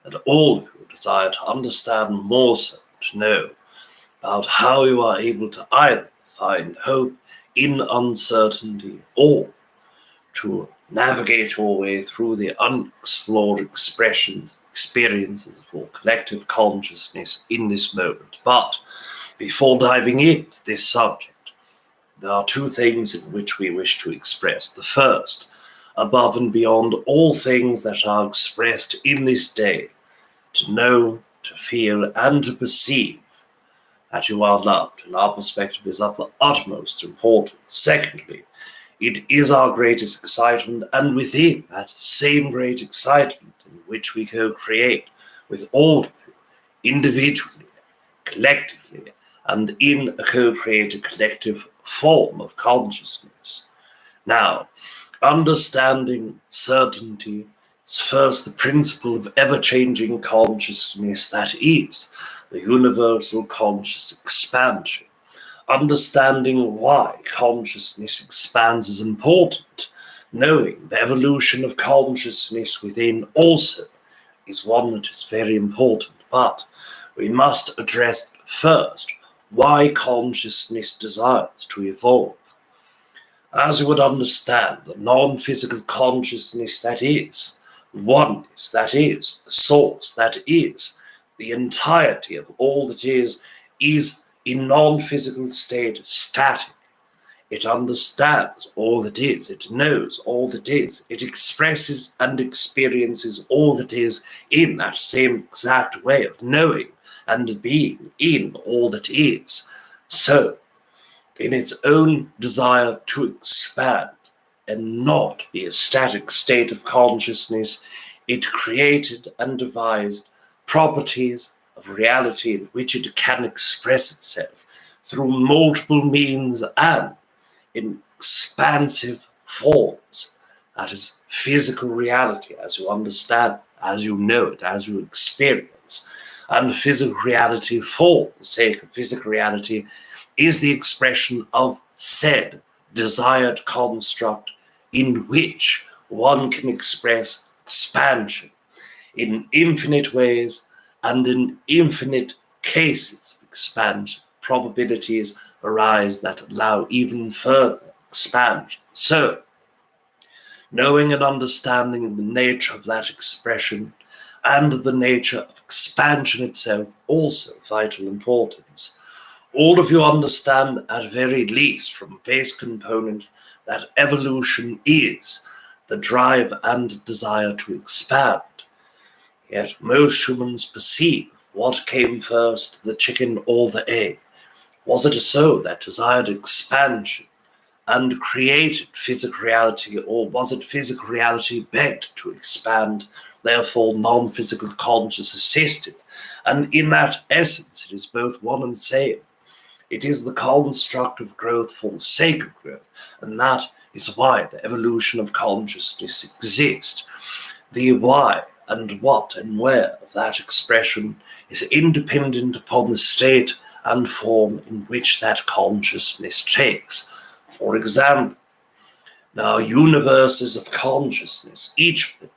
[SPEAKER 1] that all of you desire to understand more so, to know about how you are able to either find hope in uncertainty or to navigate your way through the unexplored experiences of collective consciousness in this moment. But before diving into this subject, there are two things in which we wish to express. The first, above and beyond all things that are expressed in this day, to know, to feel, and to perceive that you are loved, and our perspective is of the utmost importance. Secondly, it is our greatest excitement, and within that same great excitement in which we co-create with all of you, individually, collectively, and in a co-created collective form of consciousness. Now, understanding certainty is first the principle of ever-changing consciousness that is the universal conscious expansion. Understanding why consciousness expands is important. Knowing the evolution of consciousness within also is one that is very important, but we must address first why consciousness desires to evolve. As you would understand, the non-physical consciousness that is, oneness that is, a source that is, the entirety of all that is in non-physical state static. It understands all that is, it knows all that is, it expresses and experiences all that is in that same exact way of knowing and being in all that is. So, in its own desire to expand and not be a static state of consciousness, it created and devised properties of reality in which it can express itself through multiple means and in expansive forms. That is physical reality as you understand, as you know it, as you experience. And physical reality, for the sake of physical reality, is the expression of said desired construct in which one can express expansion in infinite ways and in infinite cases of expansion. Probabilities arise that allow even further expansion. So, knowing and understanding the nature of that expression and the nature of expansion itself also vital importance. All of you understand at very least from a base component that evolution is the drive and desire to expand. Yet most humans perceive what came first, the chicken or the egg. Was it a soul that desired expansion and created physical reality, or was it physical reality begged to expand, therefore non-physical conscious assisted? And in that essence, it is both one and the same. It is the construct of growth for the sake of growth, and that is why the evolution of consciousness exists. The why and what and where of that expression is independent upon the state and form in which that consciousness takes. For example, there are universes of consciousness, each of them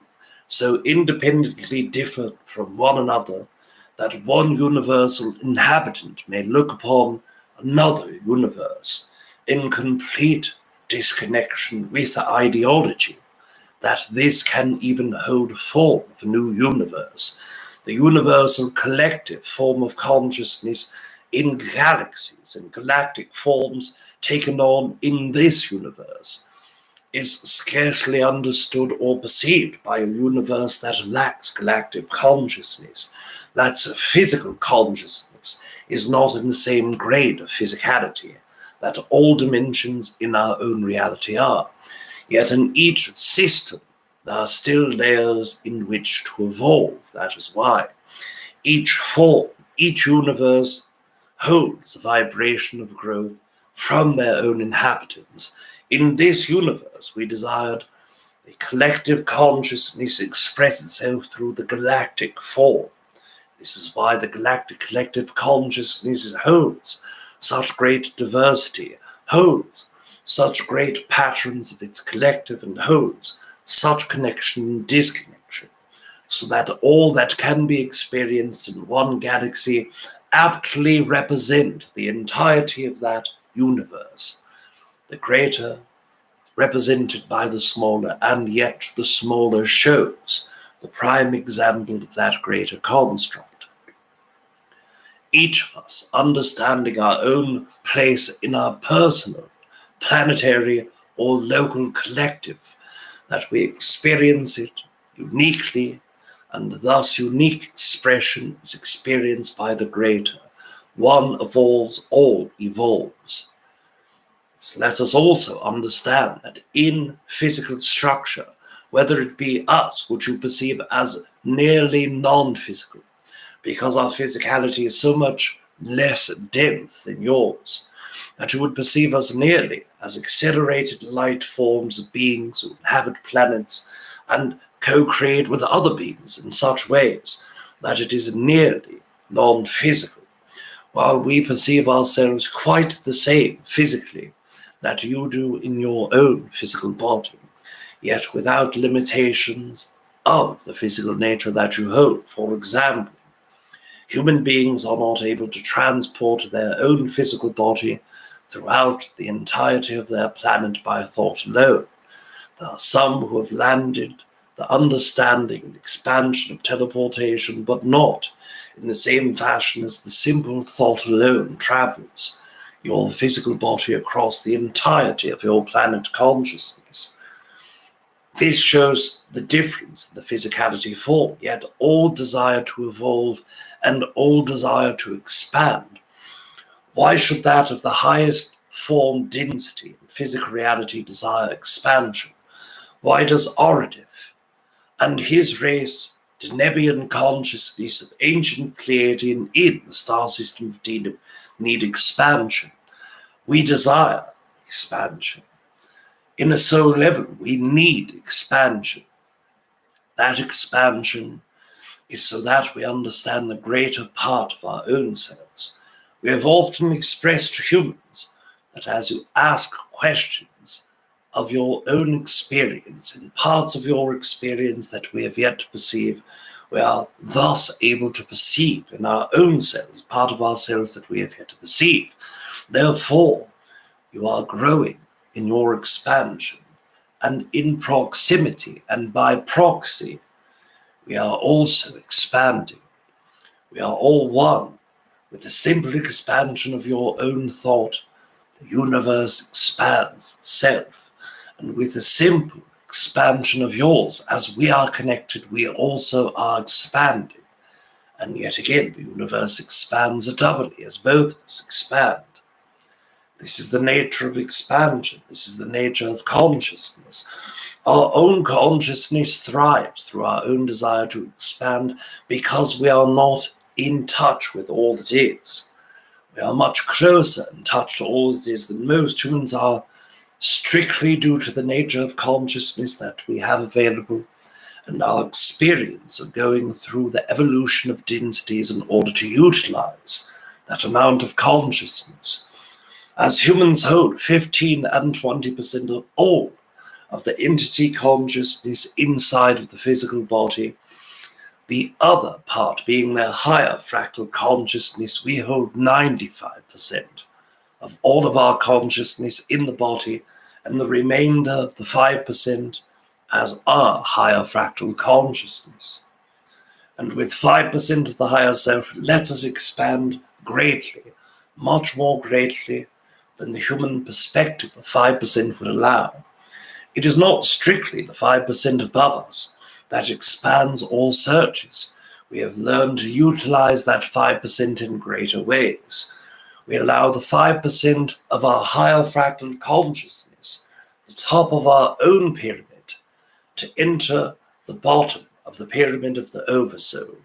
[SPEAKER 1] so independently different from one another that one universal inhabitant may look upon another universe in complete disconnection with the ideology that this can even hold form of a new universe, the universal collective form of consciousness in galaxies and galactic forms taken on in this universe, is scarcely understood or perceived by a universe that lacks galactic consciousness, that physical consciousness is not in the same grade of physicality that all dimensions in our own reality are. Yet in each system there are still layers in which to evolve. That is why each form, each universe holds a vibration of growth from their own inhabitants. In this universe, we desired the collective consciousness express itself through the galactic form. This is why the galactic collective consciousness holds such great diversity, holds such great patterns of its collective, and holds such connection and disconnection, so that all that can be experienced in one galaxy aptly represent the entirety of that universe. The greater represented by the smaller, and yet the smaller shows the prime example of that greater construct. Each of us understanding our own place in our personal, planetary, or local collective, that we experience it uniquely, and thus unique expression is experienced by the greater. One evolves, all evolves. So let us also understand that in physical structure, whether it be us, which you perceive as nearly non-physical, because our physicality is so much less dense than yours, that you would perceive us nearly as accelerated light forms of beings who inhabit planets and co-create with other beings in such ways that it is nearly non-physical, while we perceive ourselves quite the same physically that you do in your own physical body, yet without limitations of the physical nature that you hold. For example, human beings are not able to transport their own physical body throughout the entirety of their planet by thought alone. There are some who have landed the understanding and expansion of teleportation, but not in the same fashion as the simple thought alone travels your physical body across the entirety of your planet consciousness. This shows the difference in the physicality form, yet all desire to evolve and all desire to expand. Why should that of the highest form density and physical reality desire expansion? Why does Aridif and his race, Denebian consciousness of ancient Pleaidian in the star system of Deneb, need expansion? We desire expansion. In a soul level, we need expansion. That expansion is so that we understand the greater part of our own selves. We have often expressed to humans that as you ask questions of your own experience and parts of your experience that we have yet to perceive, we are thus able to perceive in our own selves, part of ourselves that we have yet to perceive. Therefore, you are growing in your expansion, and in proximity and by proxy, we are also expanding. We are all one. With the simple expansion of your own thought, the universe expands itself. And with the simple expansion of yours, as we are connected, we also are expanding. And yet again, the universe expands doubly as both of us expand. This is the nature of expansion. This is the nature of consciousness. Our own consciousness thrives through our own desire to expand because we are not in touch with all that is. We are much closer in touch to all that is than most humans are, strictly due to the nature of consciousness that we have available and our experience of going through the evolution of densities in order to utilize that amount of consciousness. As humans hold 15 and 20% of all of the entity consciousness inside of the physical body, the other part being their higher fractal consciousness, we hold 95% of all of our consciousness in the body, and the remainder, the 5%, as our higher fractal consciousness. And with 5% of the higher self, let us expand greatly, much more greatly than the human perspective of 5% would allow. It is not strictly the 5% above us that expands or searches. We have learned to utilize that 5% in greater ways. We allow the 5% of our higher fractal consciousness, the top of our own pyramid, to enter the bottom of the pyramid of the Oversoul,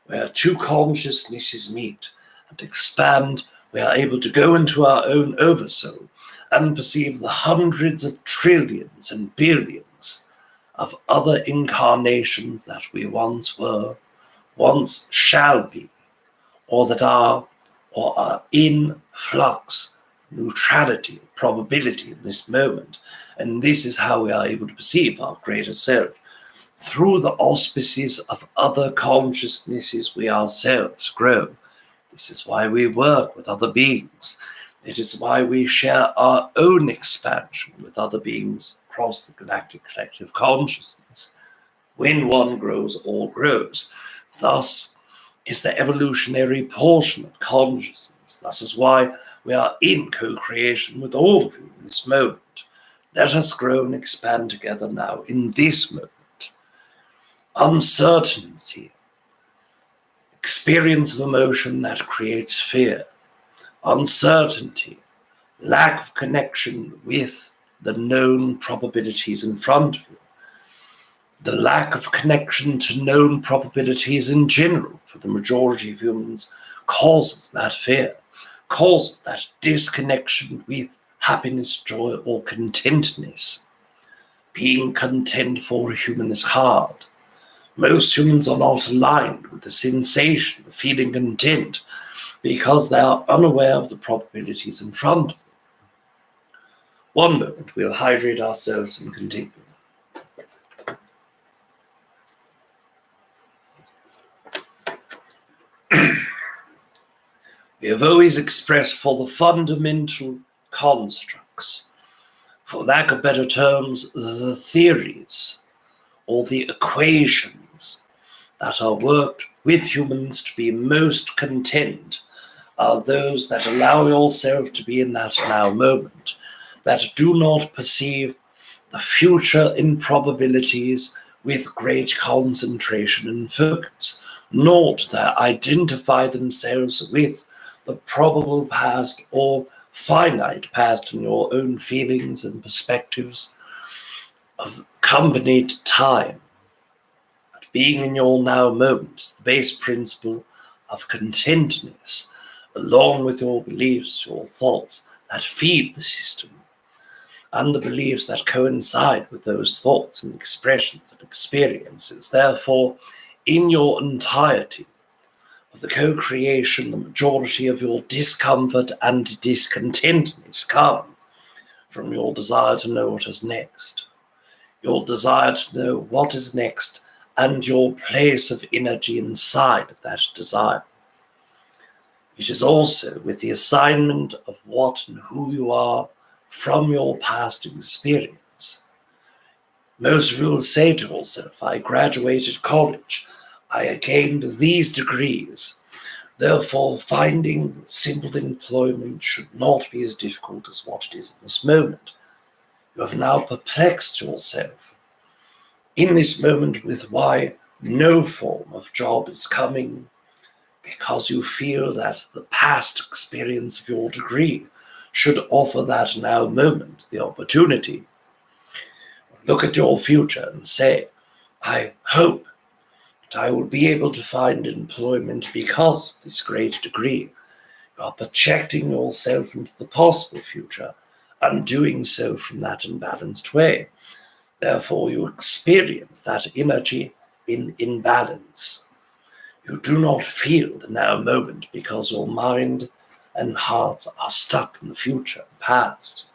[SPEAKER 1] where two consciousnesses meet and expand. We are able to go into our own Oversoul and perceive the hundreds of trillions and billions of other incarnations that we once were, once shall be, or that are, or are in flux, neutrality, probability in this moment. And this is how we are able to perceive our greater self. Through the auspices of other consciousnesses, we ourselves grow. This is why we work with other beings. It is why we share our own expansion with other beings across the galactic collective consciousness. When one grows, all grows. Thus is the evolutionary portion of consciousness. Thus is why we are in co-creation with all of you in this moment. Let us grow and expand together now in this moment. Uncertainty, experience of emotion that creates fear, uncertainty, lack of connection with the known probabilities in front of you, the lack of connection to known probabilities in general for the majority of humans causes that fear, causes that disconnection with happiness, joy, or contentness. Being content for a human is hard. Most humans are not aligned with the sensation of feeling content because they are unaware of the probabilities in front of them. One moment, we'll hydrate ourselves and continue. We have always expressed for the fundamental constructs, for lack of better terms, the theories or the equations that are worked with humans to be most content are those that allow yourself to be in that now moment, that do not perceive the future improbabilities with great concentration and focus, nor do they identify themselves with the probable past or finite past in your own feelings and perspectives of accompanied time. But being in your now moment is the base principle of contentness, along with your beliefs, your thoughts that feed the system, and the beliefs that coincide with those thoughts and expressions and experiences. Therefore, in your entirety of the co-creation, the majority of your discomfort and discontentness come from your desire to know what is next, your desire to know what is next, and your place of energy inside of that desire. It is also with the assignment of what and who you are from your past experience. Most of you will say to yourself, I graduated college, I gained these degrees, therefore finding simple employment should not be as difficult as what it is in this moment. You have now perplexed yourself in this moment with why no form of job is coming, because you feel that the past experience of your degree should offer that now moment the opportunity. Look at your future and say, I hope that I will be able to find employment because of this great degree. You are projecting yourself into the possible future and doing so from that imbalanced way. Therefore, you experience that energy in imbalance. You do not feel the now moment because your mind and hearts are stuck in the future and past.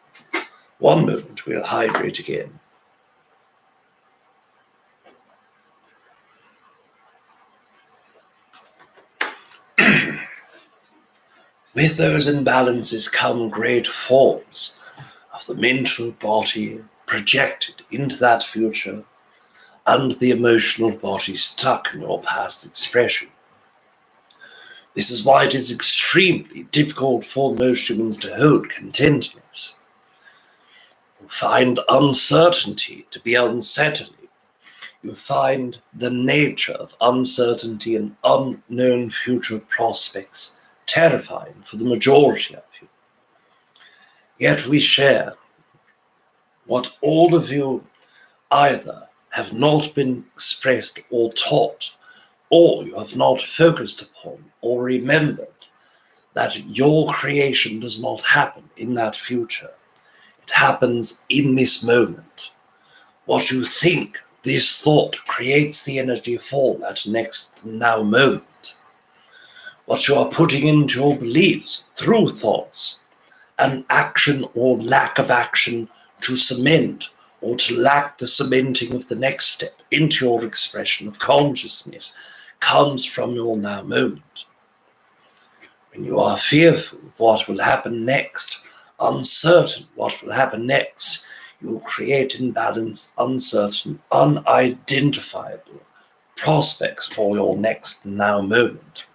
[SPEAKER 1] One moment we'll hydrate again. With those imbalances come great forms of the mental body projected into that future and the emotional body stuck in your past expression. This is why it is extremely difficult for most humans to hold contentedness. You find uncertainty to be unsettling. You find the nature of uncertainty and unknown future prospects terrifying for the majority of you. Yet we share what all of you either have not been expressed or taught, or you have not focused upon or remembered, that your creation does not happen in that future. It happens in this moment. What you think, this thought, creates the energy for that next now moment. What you are putting into your beliefs through thoughts and action or lack of action to cement or to lack the cementing of the next step into your expression of consciousness comes from your now moment. When you are fearful of what will happen next, uncertain what will happen next, you will create imbalanced, uncertain, unidentifiable prospects for your next now moment.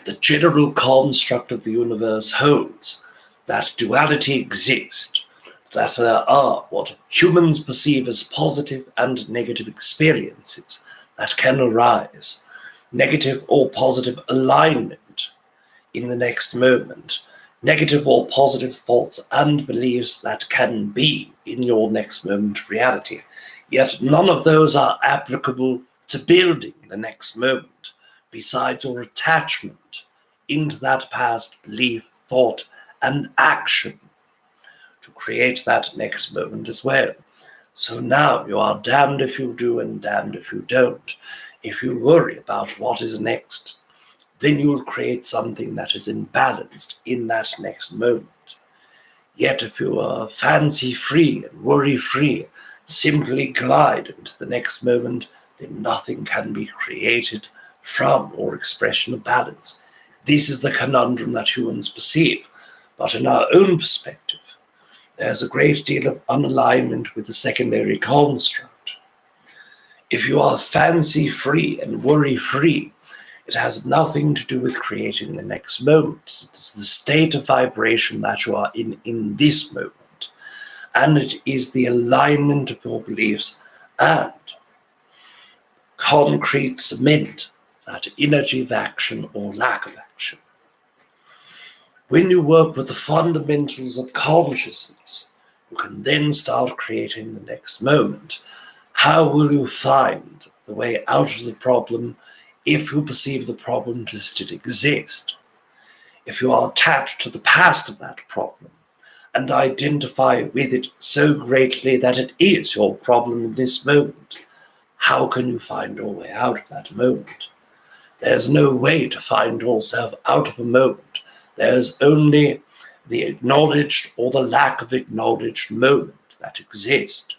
[SPEAKER 1] The general construct of the universe holds that duality exists, that there are what humans perceive as positive and negative experiences that can arise, negative or positive alignment in the next moment, negative or positive thoughts and beliefs that can be in your next moment reality. Yet none of those are applicable to building the next moment, besides your attachment into that past belief, thought, and action to create that next moment as well. So now you are damned if you do and damned if you don't. If you worry about what is next, then you will create something that is imbalanced in that next moment. Yet if you are fancy-free and worry-free, simply glide into the next moment, then nothing can be created from your expression of balance. This is the conundrum that humans perceive. But in our own perspective, there's a great deal of unalignment with the secondary construct. If you are fancy-free and worry-free, it has nothing to do with creating the next moment. It's the state of vibration that you are in this moment. And it is the alignment of your beliefs and concrete cement, that energy of action or lack of action. When you work with the fundamentals of consciousness, you can then start creating the next moment. How will you find the way out of the problem if you perceive the problem to still exist? If you are attached to the past of that problem and identify with it so greatly that it is your problem in this moment, how can you find your way out of that moment? There's no way to find yourself out of a moment. There's only the acknowledged or the lack of acknowledged moment that exists.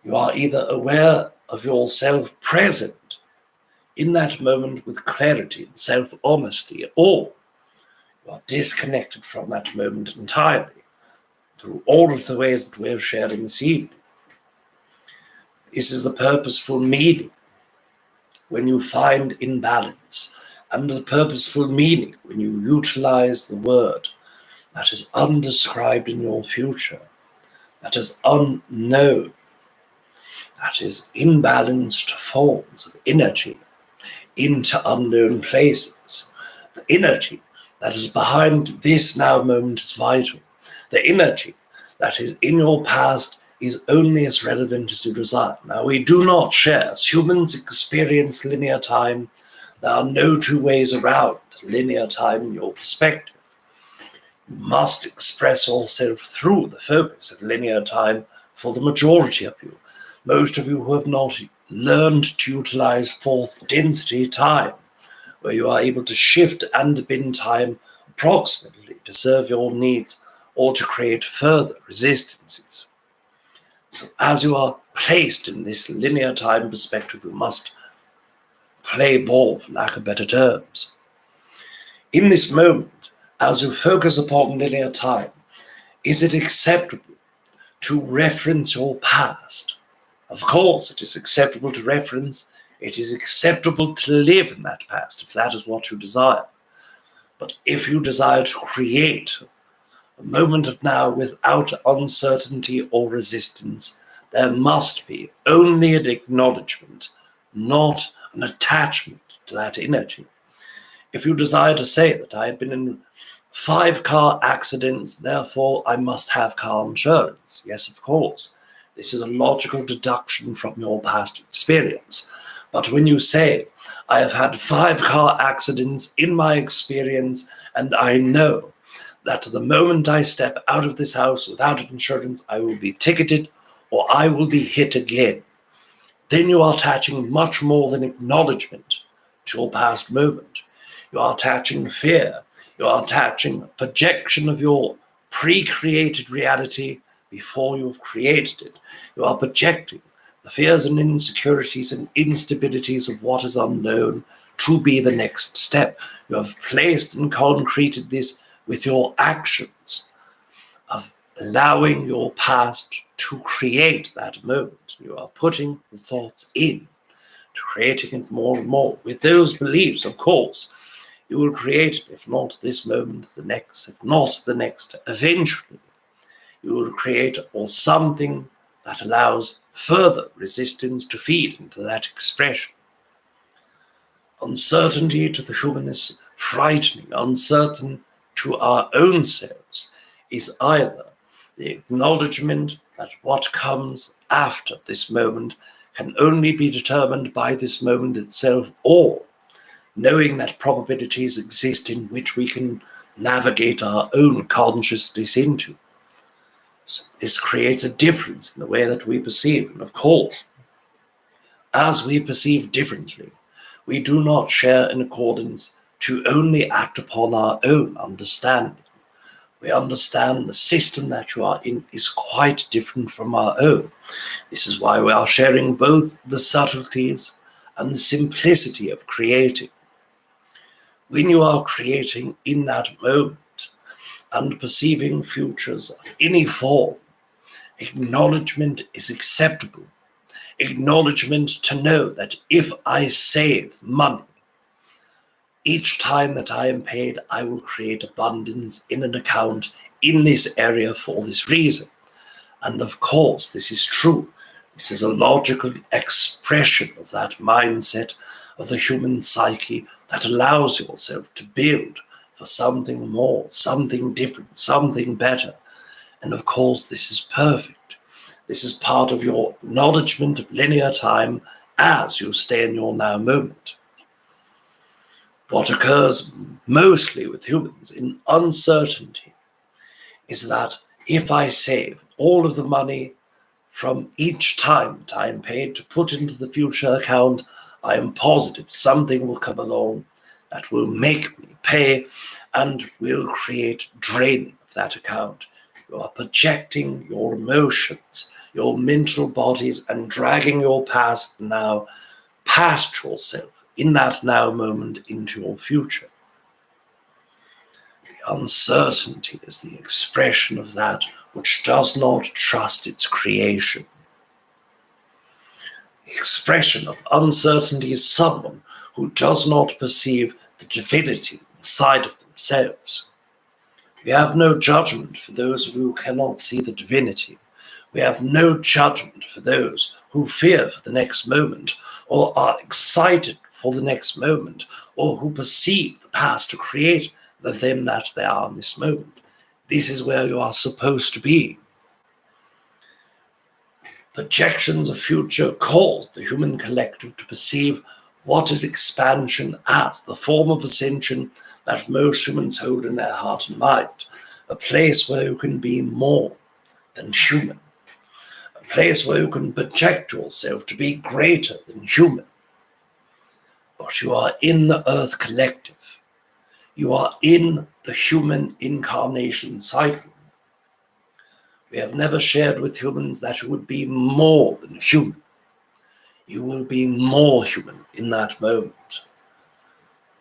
[SPEAKER 1] You are either aware of yourself present in that moment with clarity and self-honesty, or you are disconnected from that moment entirely through all of the ways that we have shared in this evening. This is the purposeful meaning when you find imbalance, and the purposeful meaning when you utilize the word that is undescribed in your future, that is unknown, that is imbalanced forms of energy into unknown places. The energy that is behind this now moment is vital. The energy that is in your past is only as relevant as you desire. Now, we do not share. As humans experience linear time, there are no two ways around linear time in your perspective. You must express yourself through the focus of linear time for the majority of you. Most of you who have not learned to utilize fourth density time where you are able to shift and bend time approximately to serve your needs or to create further resistances. So as you are placed in this linear time perspective, you must play ball, for lack of better terms. In this moment, as you focus upon linear time, is it acceptable to reference your past? Of course, it is acceptable to reference. It is acceptable to live in that past, if that is what you desire. But if you desire to create a moment of now without uncertainty or resistance, there must be only an acknowledgement, not an attachment to that energy. If you desire to say that I have been in 5 car accidents, therefore I must have car insurance, yes, of course. This is a logical deduction from your past experience. But when you say, I have had 5 car accidents in my experience, and I know that the moment I step out of this house without insurance, I will be ticketed or I will be hit again, then you are attaching much more than acknowledgement to your past moment. You are attaching fear. You are attaching a projection of your pre-created reality before you've created it. You are projecting the fears and insecurities and instabilities of what is unknown to be the next step. You have placed and concreted this with your actions of allowing your past to create that moment. You are putting the thoughts in, to creating it more and more. With those beliefs, of course, you will create it, if not this moment, the next, if not the next, eventually. You will create or something that allows further resistance to feed into that expression. Uncertainty to the human is frightening. Uncertain to our own selves is either the acknowledgement that what comes after this moment can only be determined by this moment itself, or knowing that probabilities exist in which we can navigate our own consciousness into. So this creates a difference in the way that we perceive. And of course, as we perceive differently, we do not share in accordance to only act upon our own understanding. We understand the system that you are in is quite different from our own. This is why we are sharing both the subtleties and the simplicity of creating. When you are creating in that moment and perceiving futures of any form, acknowledgement is acceptable. Acknowledgement to know that if I save money, each time that I am paid, I will create abundance in an account in this area for this reason. And of course, this is true. This is a logical expression of that mindset of the human psyche that allows yourself to build for something more, something different, something better. And of course, this is perfect. This is part of your acknowledgement of linear time as you stay in your now moment. What occurs mostly with humans in uncertainty is that if I save all of the money from each time that I am paid to put into the future account, I am positive something will come along that will make me pay and will create draining of that account. You are projecting your emotions, your mental bodies, and dragging your past now past yourself in that now moment into your future. The uncertainty is the expression of that which does not trust its creation. The expression of uncertainty is someone who does not perceive the divinity inside of themselves. We have no judgment for those who cannot see the divinity. We have no judgment for those who fear for the next moment or are excited for the next moment, or who perceive the past to create the them that they are in this moment. This is where you are supposed to be. Projections of future cause the human collective to perceive what is expansion as the form of ascension that most humans hold in their heart and mind, a place where you can be more than human, a place where you can project yourself to be greater than human.
[SPEAKER 2] but you are in the Earth Collective. You are in the human incarnation cycle. We have never shared with humans that you would be more than human. You will be more human in that moment,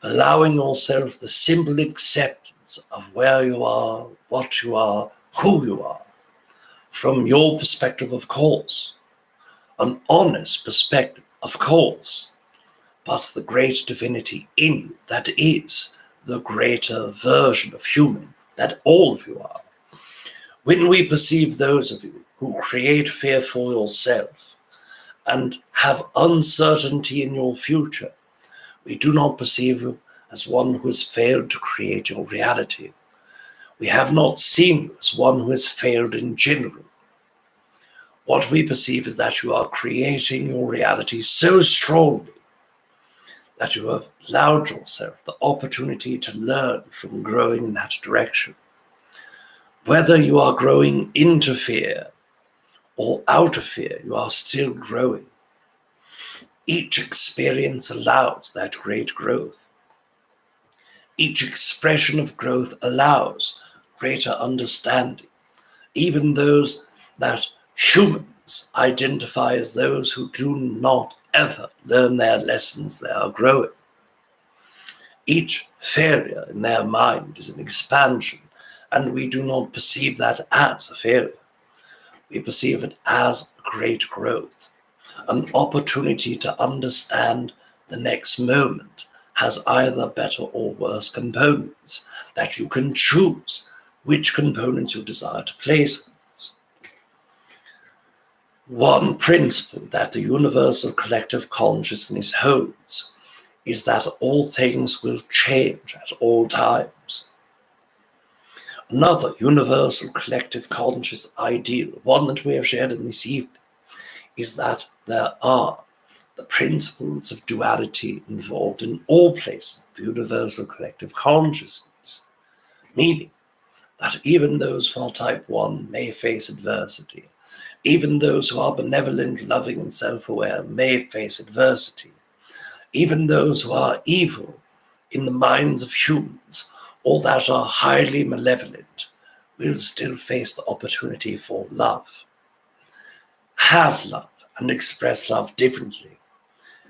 [SPEAKER 2] allowing yourself the simple acceptance of where you are, what you are, who you are, from your perspective, of course, an honest perspective, of course, but the great divinity in you that is the greater version of human that all of you are. When we perceive those of you who create fear for yourself and have uncertainty in your future, we do not perceive you as one who has failed to create your reality. We have not seen you as one who has failed in general. What we perceive is that you are creating your reality so strongly that you have allowed yourself the opportunity to learn from growing in that direction. Whether you are growing into fear or out of fear, you are still growing. Each experience allows that great growth. Each expression of growth allows greater understanding. Even those that humans identify as those who do not ever learn their lessons, they are growing. Each failure in their mind is an expansion, and we do not perceive that as a failure. We perceive it as great growth, an opportunity to understand the next moment has either better or worse components, that you can choose which components you desire to place. One principle that the universal collective consciousness holds is that all things will change at all times. Another universal collective conscious ideal, one that we have shared in this evening, is that there are the principles of duality involved in all places, the universal collective consciousness, meaning that even those who are type 1 may face adversity. Even those who are benevolent, loving, and self-aware may face adversity. Even those who are evil in the minds of humans or that are highly malevolent will still face the opportunity for love. Have love and express love differently,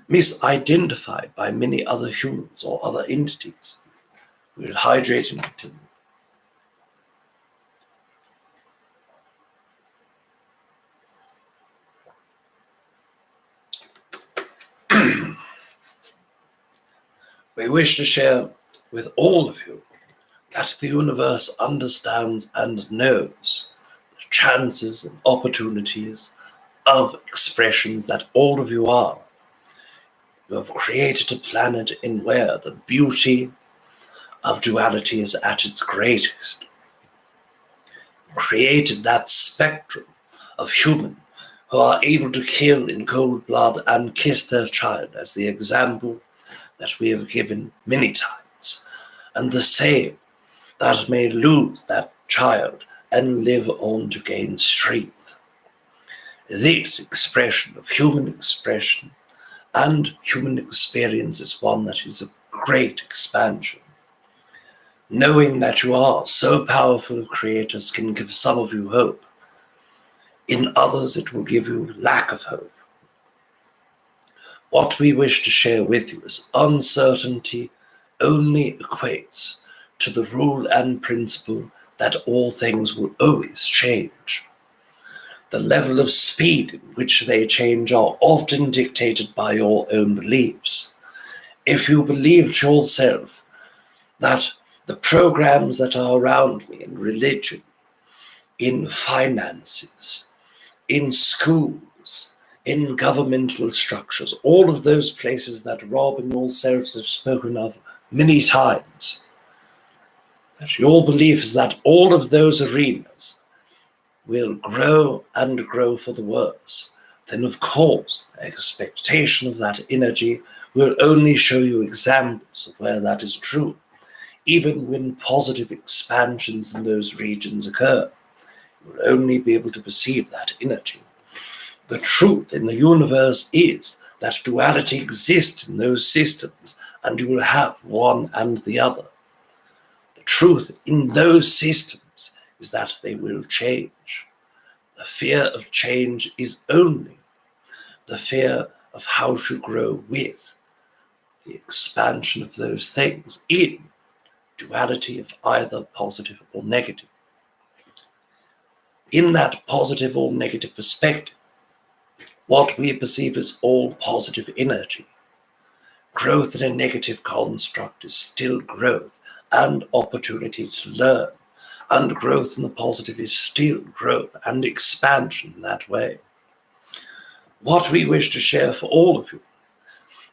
[SPEAKER 2] misidentified by many other humans or other entities. We'll hydrate and continue. We wish to share with all of you that the universe understands and knows the chances and opportunities of expressions that all of you are. You have created a planet in where the beauty of duality is at its greatest. You created that spectrum of human who are able to kill in cold blood and kiss their child as the example that we have given many times, and the same that may lose that child and live on to gain strength. This expression of human expression and human experience is one that is a great expansion. Knowing that you are so powerful creators can give some of you hope. In others, it will give you lack of hope. What we wish to share with you is uncertainty only equates to the rule and principle that all things will always change. The level of speed in which they change are often dictated by your own beliefs. If you believed yourself that the programs that are around me in religion, in finances, in schools, in governmental structures, all of those places that Rob and yourselves have spoken of many times, that your belief is that all of those arenas will grow and grow for the worse, then of course the expectation of that energy will only show you examples of where that is true. Even when positive expansions in those regions occur, you will only be able to perceive that energy. The truth in the universe is that duality exists in those systems, and you will have one and the other. The truth in those systems is that they will change. The fear of change is only the fear of how to grow with the expansion of those things in duality of either positive or negative. In that positive or negative perspective, what we perceive as all positive energy, growth in a negative construct is still growth and opportunity to learn, and growth in the positive is still growth and expansion in that way. What we wish to share for all of you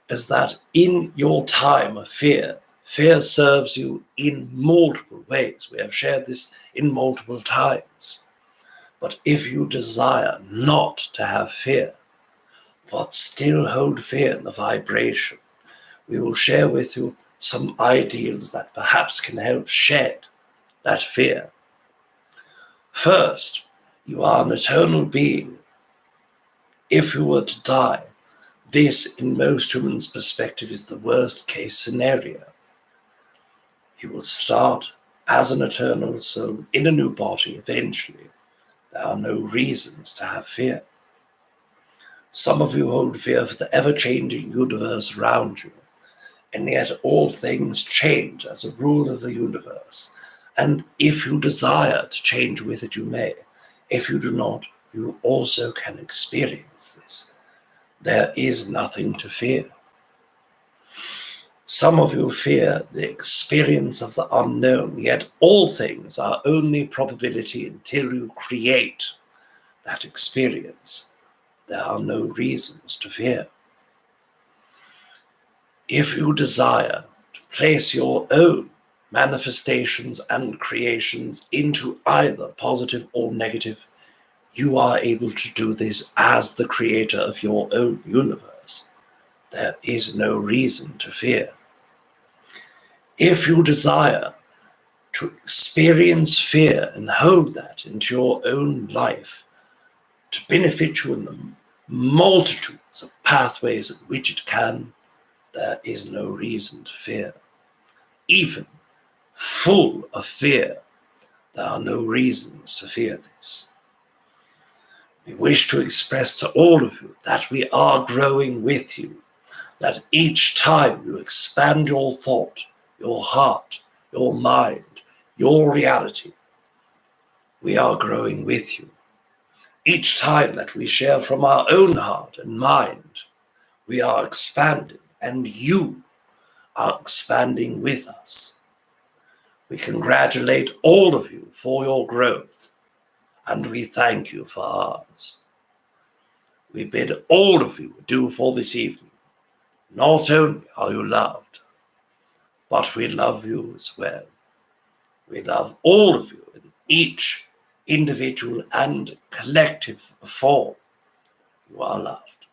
[SPEAKER 2] is that in your time of fear, fear serves you in multiple ways. We have shared this in multiple times. But if you desire not to have fear, but still hold fear in the vibration, we will share with you some ideals that perhaps can help shed that fear. First, you are an eternal being. If you were to die, this, in most humans' perspective, is the worst case scenario. You will start as an eternal soul in a new body eventually. There are no reasons to have fear. Some of you hold fear for the ever-changing universe around you, and yet all things change as a rule of the universe. And if you desire to change with it, you may. If you do not, you also can experience this. There is nothing to fear. Some of you fear the experience of the unknown, yet all things are only probability until you create that experience. There are no reasons to fear. If you desire to place your own manifestations and creations into either positive or negative, you are able to do this as the creator of your own universe. There is no reason to fear. If you desire to experience fear and hold that into your own life to benefit you in the multitudes of pathways in which it can, there is no reason to fear. Even full of fear, there are no reasons to fear this. We wish to express to all of you that we are growing with you, that each time you expand your thought, your heart, your mind, your reality, we are growing with you. Each time that we share from our own heart and mind, we are expanding, and you are expanding with us. We congratulate all of you for your growth, and we thank you for ours. We bid all of you adieu for this evening. Not only are you loved, but we love you as well. We love all of you in each individual and collective form. You are loved.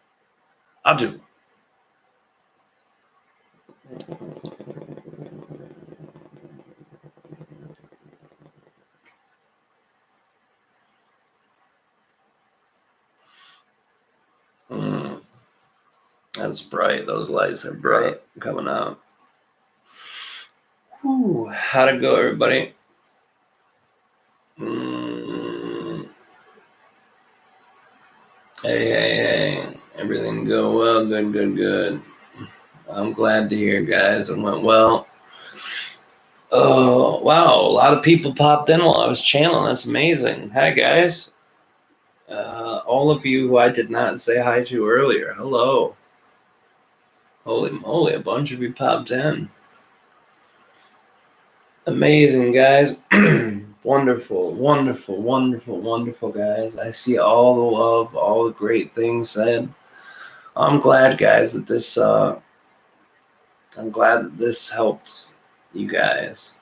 [SPEAKER 2] Adieu. That's bright. Those lights are bright coming out. Whew. How'd it go, everybody? Hey. Everything go well? Good. I'm glad to hear, guys. It went well. Oh, wow. A lot of people popped in while I was channeling. That's amazing. Hi, guys. All of you who I did not say hi to earlier, hello. Holy moly, a bunch of you popped in. Amazing, guys. Wonderful, guys. I see all the love, all the great things said. I'm glad, guys, that this helped you guys.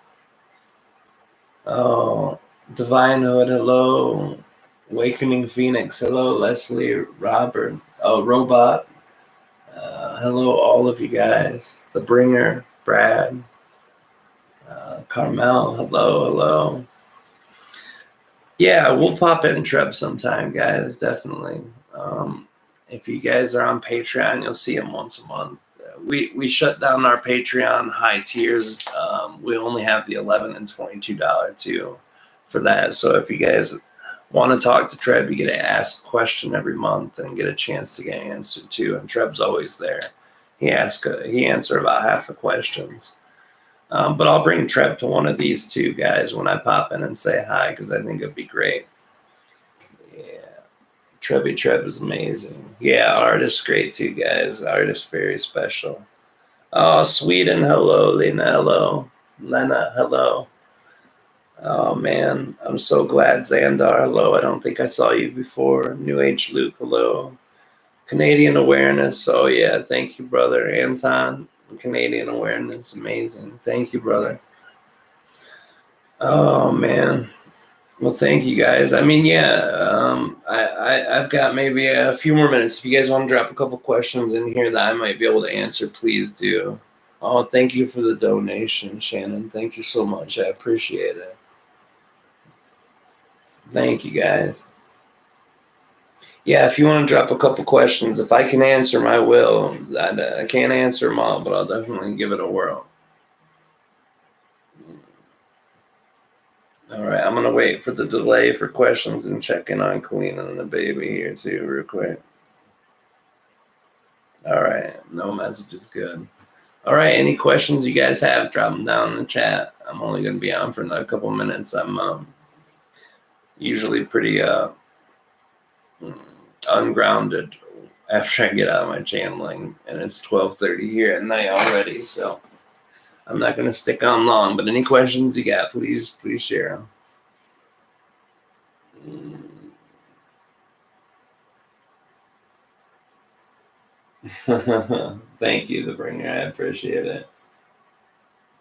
[SPEAKER 2] Oh, Divine Hood, hello. Awakening Phoenix, hello. Leslie, Robert, Robot. Hello, all of you guys. The Bringer, Brad, Carmel, hello. Yeah, we'll pop in Treb sometime, guys, definitely.
[SPEAKER 1] If you guys are on Patreon, you'll see them once a month. We shut down our Patreon high tiers. We only have the $11 and $22 too for that. So if you guys want to talk to Treb, you get to ask a question every month and get a chance to get answered too. And Treb's always there. He answers about half the questions. But I'll bring Treb to one of these two guys when I pop in and say hi, because I think it'd be great. Yeah. Treb is amazing. Yeah, Artist's great too, guys. Artist's very special. Oh, Sweden, hello. Lena, hello. Lena, hello. Oh, man. I'm so glad. Xandar, hello. I don't think I saw you before. New Age Luke, hello. Canadian Awareness. Oh, yeah. Thank you, brother. Anton, Canadian Awareness. Amazing. Thank you, brother. Oh, man. Well, thank you, guys. I mean, yeah, I've got maybe a few more minutes. If you guys want to drop a couple questions in here that I might be able to answer, please do. Oh, thank you for the donation, Shannon. Thank you so much. I appreciate it. Thank you, guys. Yeah, if you want to drop a couple questions, if I can answer them, I will. I can't answer them all, but I'll definitely give it a whirl. All right, I'm going to wait for the delay for questions and check in on Kalina and the baby here too real quick. All right, no messages, good. All right, any questions you guys have, drop them down in the chat. I'm only going to be on for another couple minutes. I'm usually pretty ungrounded after I get out of my channeling, and it's 12:30 here at night already, so I'm not going to stick on long, but any questions you got, please share them. Thank you, the bringer. I appreciate it.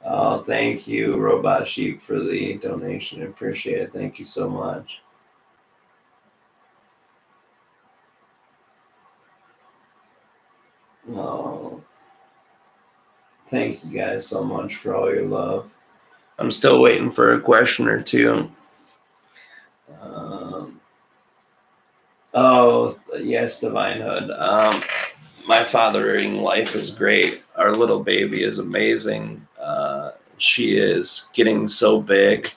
[SPEAKER 1] Oh, thank you, Robot Sheep, for the donation. I appreciate it. Thank you so much. Oh, thank you guys so much for all your love. I'm still waiting for a question or two. Oh, yes, Divine Hood. My fathering life is great. Our little baby is amazing. She is getting so big.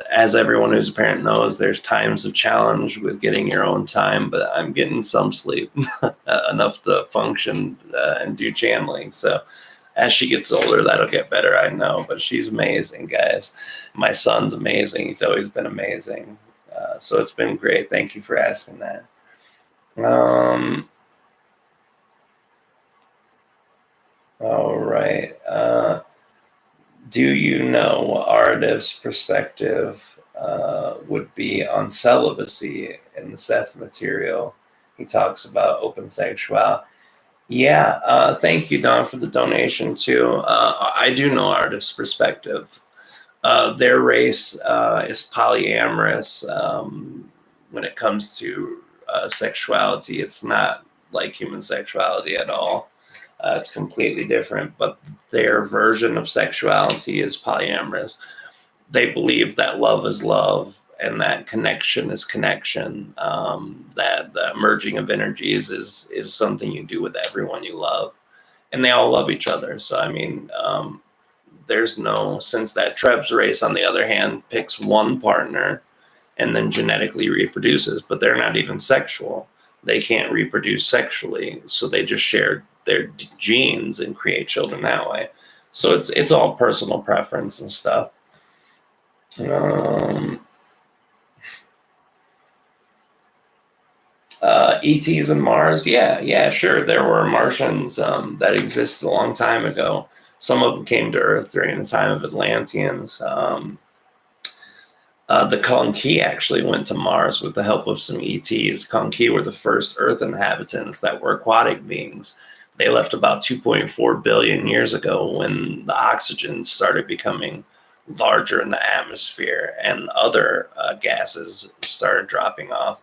[SPEAKER 1] As everyone who's a parent knows, there's times of challenge with getting your own time, but I'm getting some sleep, enough to function and do channeling. So as she gets older, that'll get better, I know, but she's amazing, guys. My son's amazing. He's always been amazing. So it's been great. Thank you for asking that. All right. Do you know what Aridif's perspective would be on celibacy in the Seth material? He talks about open sexuality. Yeah, thank you, Don, for the donation, too. I do know Aridif's perspective. Their race is polyamorous. When it comes to sexuality, it's not like human sexuality at all. It's completely different, but their version of sexuality is polyamorous. They believe that love is love and that connection is connection, that the merging of energies is something you do with everyone you love, and they all love each other. So, I mean, there's no, since that Treb's race, on the other hand, picks one partner and then genetically reproduces, but they're not even sexual. They can't reproduce sexually, so they just share their genes and create children that way. So it's all personal preference and stuff. ETs and Mars, yeah, sure. There were Martians that existed a long time ago. Some of them came to Earth during the time of Atlanteans. The Khen actually went to Mars with the help of some ETs. Khen were the first Earth inhabitants that were aquatic beings. They left about 2.4 billion years ago when the oxygen started becoming larger in the atmosphere and other gases started dropping off.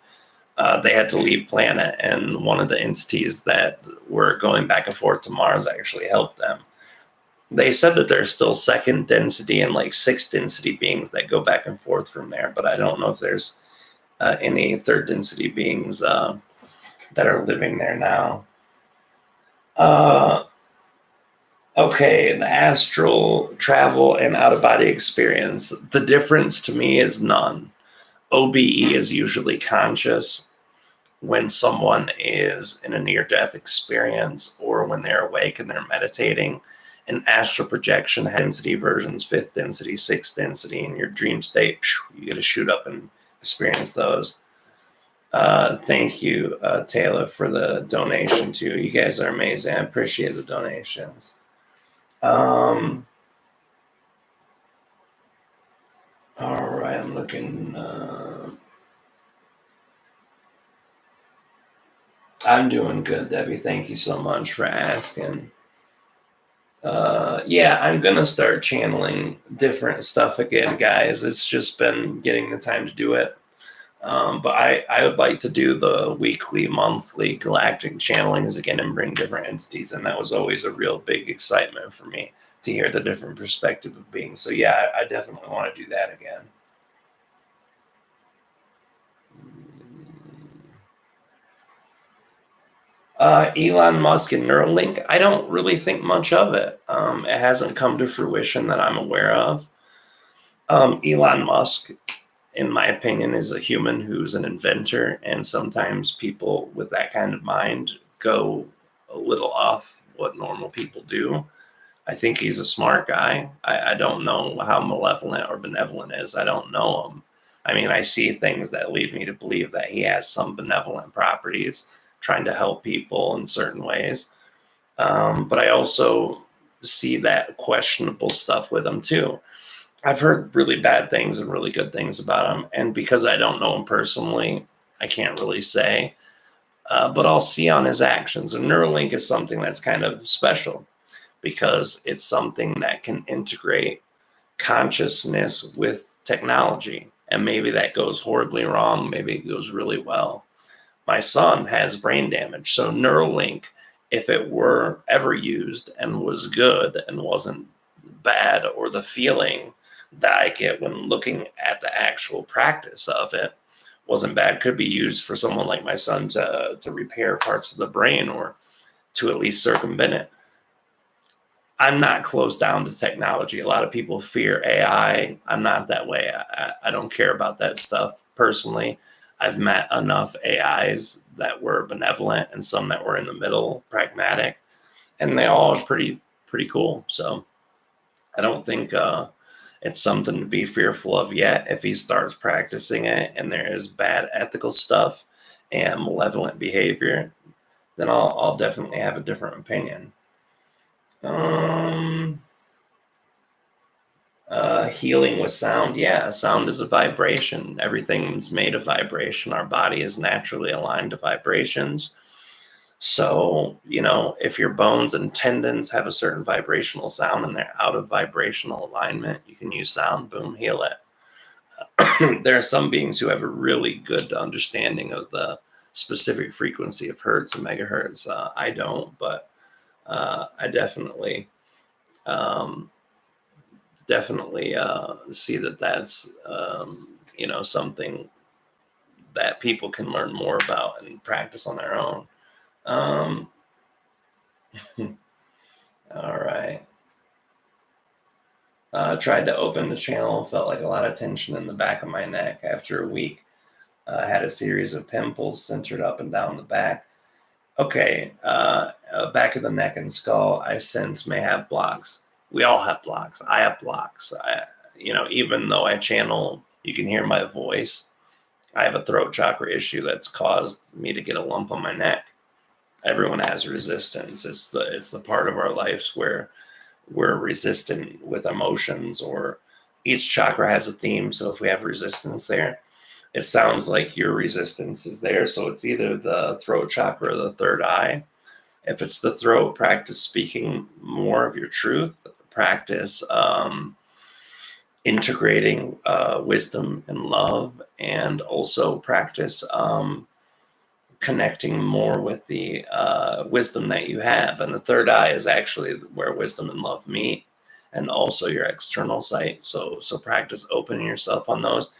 [SPEAKER 1] They had to leave planet, and one of the entities that were going back and forth to Mars actually helped them. They said that there's still second density and like sixth density beings that go back and forth from there, but I don't know if there's any third density beings that are living there now. Okay, the astral travel and out-of-body experience. The difference to me is none. OBE is usually conscious when someone is in a near-death experience or when they're awake and they're meditating. And astral projection has density versions, 5th density, 6th density. In your dream state, you get to shoot up and experience those. Thank you, Taylor, for the donation too. You guys are amazing. I appreciate the donations. All right, I'm looking. I'm doing good, Debbie. Thank you so much for asking. Yeah, I'm gonna start channeling different stuff again, guys. It's just been getting the time to do it. But I would like to do the weekly, monthly galactic channelings again and bring different entities. And that was always a real big excitement for me to hear the different perspective of beings. So yeah, I definitely want to do that again. Elon Musk and Neuralink, I don't really think much of it. It hasn't come to fruition that I'm aware of. Elon Musk, in my opinion, is a human who's an inventor, and sometimes people with that kind of mind go a little off what normal people do. I think he's a smart guy. I don't know how malevolent or benevolent is. I don't know him. I mean, I see things that lead me to believe that he has some benevolent properties, trying to help people in certain ways. But I also see that questionable stuff with him too. I've heard really bad things and really good things about him. And because I don't know him personally, I can't really say. But I'll see on his actions. And Neuralink is something that's kind of special because it's something that can integrate consciousness with technology. And maybe that goes horribly wrong. Maybe it goes really well. My son has brain damage. So Neuralink, if it were ever used and was good and wasn't bad, or the feeling that I get when looking at the actual practice of it wasn't bad, could be used for someone like my son to repair parts of the brain or to at least circumvent it. I'm not closed down to technology. A lot of people fear AI. I'm not that way. I don't care about that stuff personally. I've met enough AIs that were benevolent and some that were in the middle, pragmatic, and they all are pretty cool. So I don't think it's something to be fearful of yet. If he starts practicing it and there is bad ethical stuff and malevolent behavior, then I'll definitely have a different opinion. Healing with sound. Yeah, sound is a vibration. Everything's made of vibration. Our body is naturally aligned to vibrations. So, if your bones and tendons have a certain vibrational sound and they're out of vibrational alignment, you can use sound, boom, heal it. There are some beings who have a really good understanding of the specific frequency of hertz and megahertz. I don't, but I definitely see that that's something that people can learn more about and practice on their own. All right. Tried to open the channel, felt like a lot of tension in the back of my neck. After a week, had a series of pimples centered up and down the back. Okay, back of the neck and skull, I sense may have blocks. We all have blocks. I have blocks. Even though I channel, you can hear my voice. I have a throat chakra issue that's caused me to get a lump on my neck. Everyone has resistance. It's the part of our lives where we're resistant with emotions, or each chakra has a theme. So if we have resistance there, it sounds like your resistance is there. So it's either the throat chakra or the third eye. If it's the throat, practice speaking more of your truth. Practice integrating wisdom and love, and also practice connecting more with the wisdom that you have. And the third eye is actually where wisdom and love meet, and also your external sight. So practice opening yourself on those.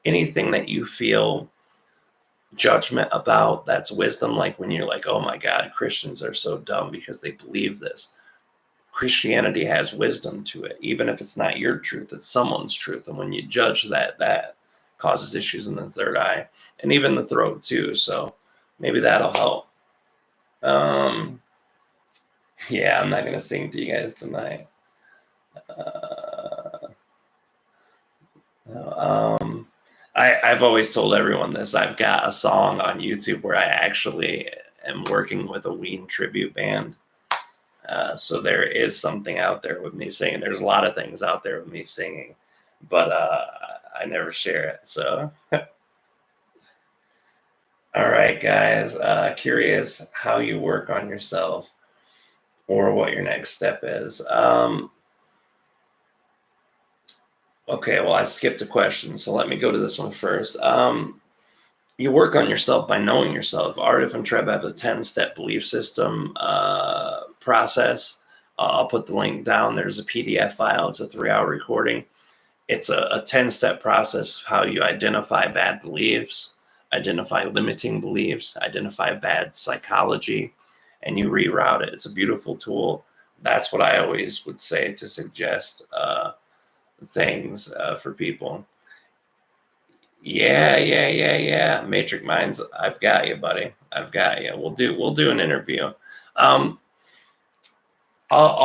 [SPEAKER 1] Anything that you feel
[SPEAKER 2] judgment about, that's wisdom. Like when you're like, oh my God, Christians are so dumb because they believe this. Christianity has wisdom to it, even if it's not your truth, it's someone's truth. And when you judge that, that causes issues in the third eye and even the throat too. So maybe that'll help. Yeah, I'm not gonna sing to you guys tonight. I've always told everyone this. I've got a song on YouTube where I actually am working with a Ween tribute band. So there is something out there with me singing. There's a lot of things out there with me singing, but I never share it. So, all right, guys. Curious how you work on yourself or what your next step is. Okay, well, I skipped a question, so let me go to this one first. You work on yourself by knowing yourself. Aridif and Treb have a 10-step belief system process. I'll put the link down. There's a PDF file. It's a 3-hour recording. It's a 10-step process of how you identify bad beliefs, identify limiting beliefs, identify bad psychology, and you reroute it. It's a beautiful tool. That's what I always would say to suggest things for people. Yeah. Matrix Minds, I've got you, buddy. I've got you. We'll do an interview. I'll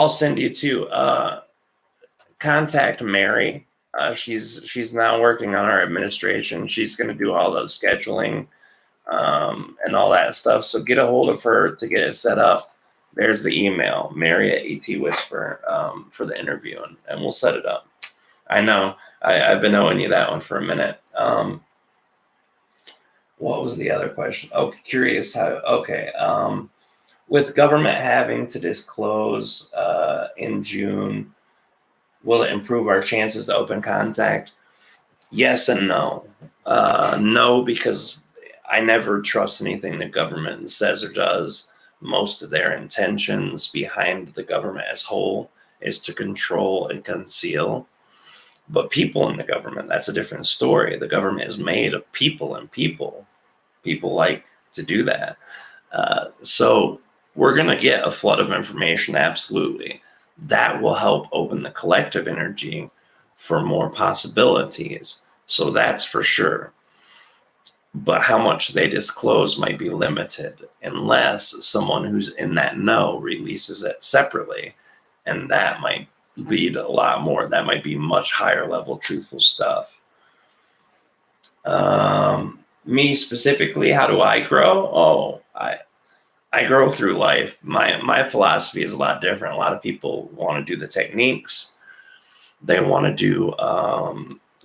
[SPEAKER 2] send you to contact Mary. She's now working on our administration. She's going to do all the scheduling and all that stuff. So get a hold of her to get it set up. There's the email, Mary at ET Whisper, for the interview, and we'll set it up. I know I've been owing you that one for a minute. What was the other question? Oh, curious how. Okay. With government having to disclose in June, will it improve our chances to open contact? Yes and no. No, because I never trust anything the government says or does. Most of their intentions behind the government as whole is to control and conceal. But people in the government, that's a different story. The government is made of people and people. People like to do that. So we're going to get a flood of information, absolutely. That will help open the collective energy for more possibilities. So that's for sure. But how much they disclose might be limited unless someone who's in that know releases it separately. And that might lead a lot more. That might be much higher level truthful stuff. Me specifically, how do I grow? Oh, I grow through life. My philosophy is a lot different. A lot of people want to do the techniques. They want to do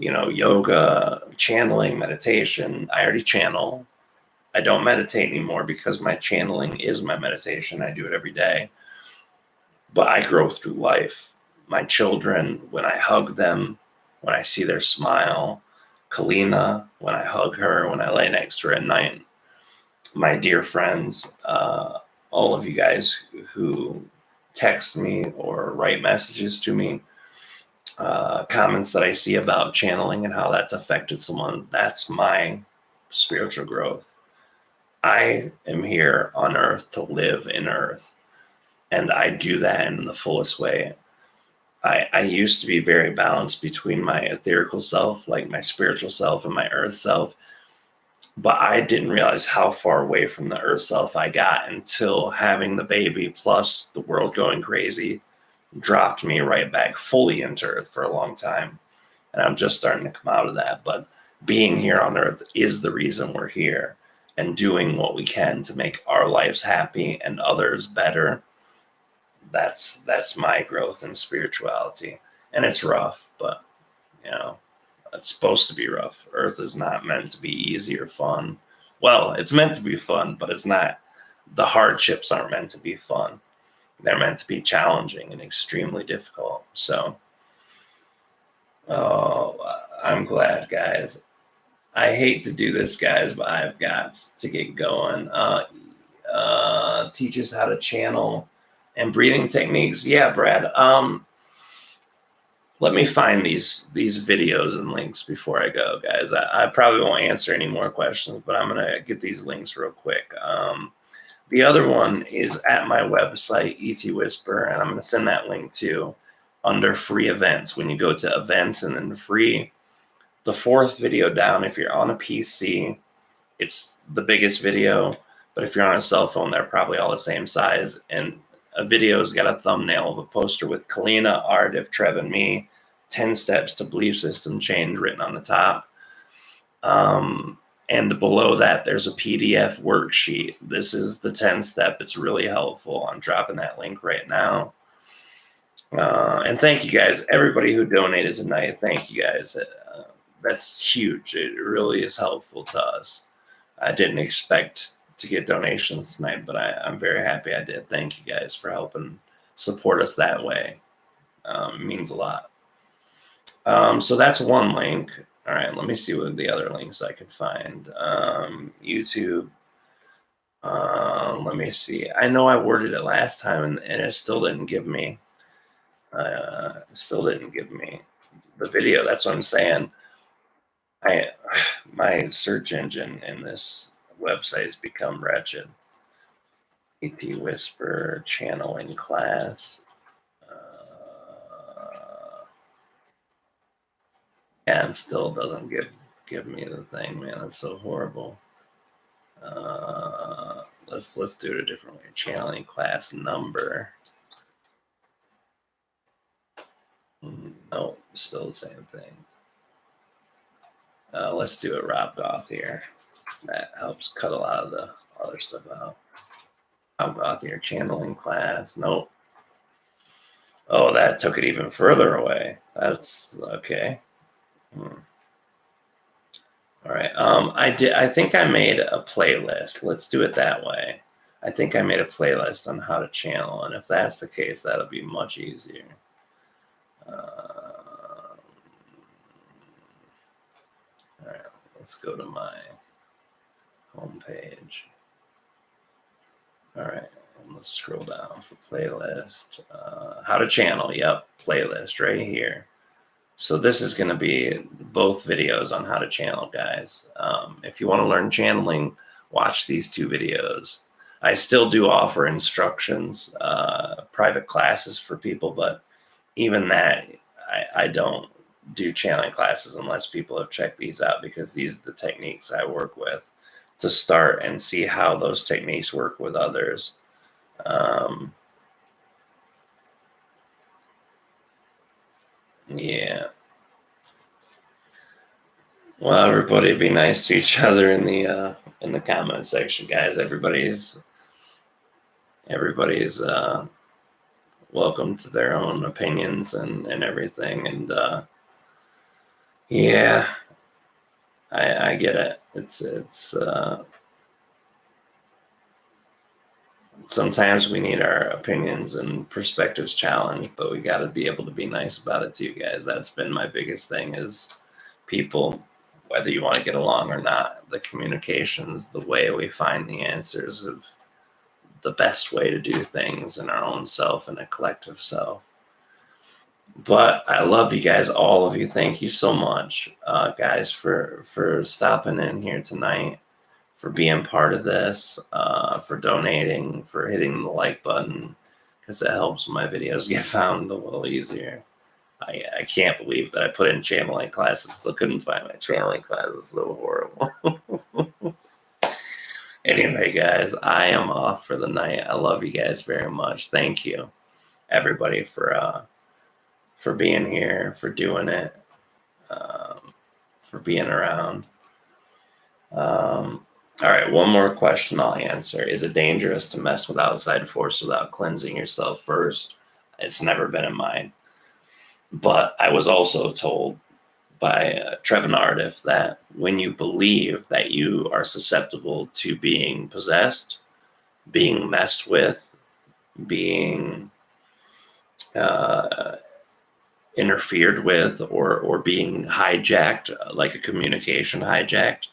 [SPEAKER 2] yoga, channeling, meditation. I already channel. I don't meditate anymore because my channeling is my meditation. I do it every day. But I grow through life. My children, when I hug them, when I see their smile, Kalina, when I hug her, when I lay next to her at night, my dear friends, all of you guys who text me or write messages to me, comments that I see about channeling and how that's affected someone, that's my spiritual growth. I am here on earth to live in earth, and I do that in the fullest way. I used to be very balanced between my etherical self, like my spiritual self, and my earth self. But I didn't realize how far away from the earth self I got until having the baby plus the world going crazy dropped me right back fully into earth for a long time. And I'm just starting to come out of that. But being here on earth is the reason we're here, and doing what we can to make our lives happy and others better. That's my growth in spirituality. And it's rough, but it's supposed to be rough. Earth is not meant to be easy or fun. Well, it's meant to be fun, but it's not. The hardships aren't meant to be fun. They're meant to be challenging and extremely difficult. So, I'm glad, guys. I hate to do this, guys, but I've got to get going. Teach us how to channel and breathing techniques. Yeah, Brad.
[SPEAKER 1] let me find these videos and links before I go, guys. I probably won't answer any more questions, but I'm gonna get these links real quick. The other one is at my website, ET Whisper, and I'm gonna send that link to under free events. When you go to events and then free, the fourth video down, if you're on a PC, it's the biggest video, but if you're on a cell phone, they're probably all the same size. And a video's got a thumbnail of a poster with Kalina, Aridif, Treb, and me, 10 steps to belief system change written on the top. And below that, there's a PDF worksheet. This is the 10 step. It's really helpful. I'm dropping that link right now. And thank you guys, everybody who donated tonight. Thank you guys. That's huge. It really is helpful to us. I didn't expect to get donations tonight, but I'm very happy I did. Thank you guys for helping support us that way. It means a lot. So that's one link. All right, let me see what the other links I could find. YouTube. Let me see. I know I worded it last time, and it still didn't give me. The video. That's what I'm saying. My search engine in this website has become wretched. ET Whisper channeling class. And still doesn't give me the thing, man. That's so horrible. Let's do it a different way. Channeling class number. No, still the same thing. Let's do it, Rob Gauthier. That helps cut a lot of the other stuff out. Rob Gauthier channeling class. Nope. Oh, that took it even further away. That's okay. All right. I think I made a playlist. Let's do it that way. I think I made a playlist on how to channel, and if that's the case, that'll be much easier. All right. Let's go to my homepage. All right. And let's scroll down for playlist. How to channel. Yep. Playlist right here. So this is going to be both videos on how to channel, guys. If you want to learn channeling, watch these two videos. I still do offer instructions, private classes for people, but even that, I don't do channeling classes unless people have checked these out, because these are the techniques I work with to start and see how those techniques work with others. Yeah. Well, everybody be nice to each other in the comment section, guys. Everybody's welcome to their own opinions and everything. And yeah, I get it. It's sometimes we need our opinions and perspectives challenged, but we got to be able to be nice about it too, guys. That's been my biggest thing, is people, whether you want to get along or not, the communications, the way we find the answers of the best way to do things in our own self and a collective self. But I love you guys, all of you. Thank you so much, guys, for stopping in here tonight, for being part of this, for donating, for hitting the like button, because it helps my videos get found a little easier. I can't believe that I put in channeling classes, still couldn't find my channeling classes. So horrible. Anyway, guys, I am off for the night. I love you guys very much. Thank you, everybody, for being here, for doing it, for being around. All right, one more question I'll answer. Is it dangerous to mess with outside force without cleansing yourself first? It's never been in mine. But I was also told by Treb and Aridif that when you believe that you are susceptible to being possessed, being messed with, being interfered with, or being hijacked, like a communication hijacked,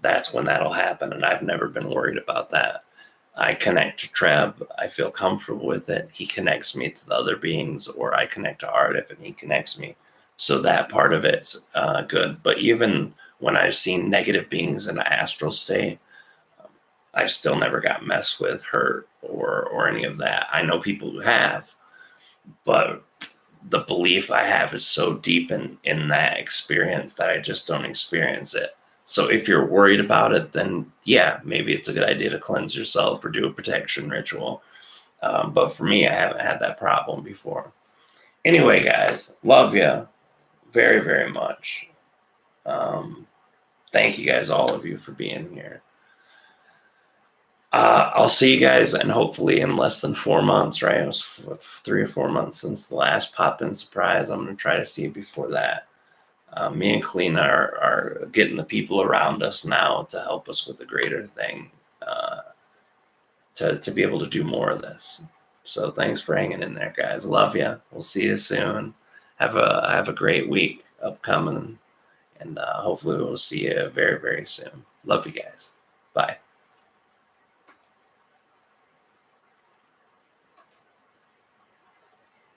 [SPEAKER 1] that's when that'll happen. And I've never been worried about that. I connect to Treb. I feel comfortable with it. He connects me to the other beings, or I connect to Aridif and he connects me So that part of it's good. But even when I've seen negative beings in an astral state, I still never got messed with, hurt, or any of that. I know people who have, but the belief I have is so deep in that experience that I just don't experience it. So if you're worried about it, then yeah, maybe it's a good idea to cleanse yourself or do a protection ritual. But for me, I haven't had that problem before. Anyway, guys, love you very, very much. Thank you guys, all of you, for being here. I'll see you guys, and hopefully in less than 4 months, right? It was 3 or 4 months since the last pop-in surprise. I'm going to try to see you before that. Me and Kalina are getting the people around us now to help us with the greater thing, to be able to do more of this. So thanks for hanging in there, guys. Love you. We'll see you soon. Have a great week upcoming, and hopefully we'll see you very, very soon. Love you guys. Bye.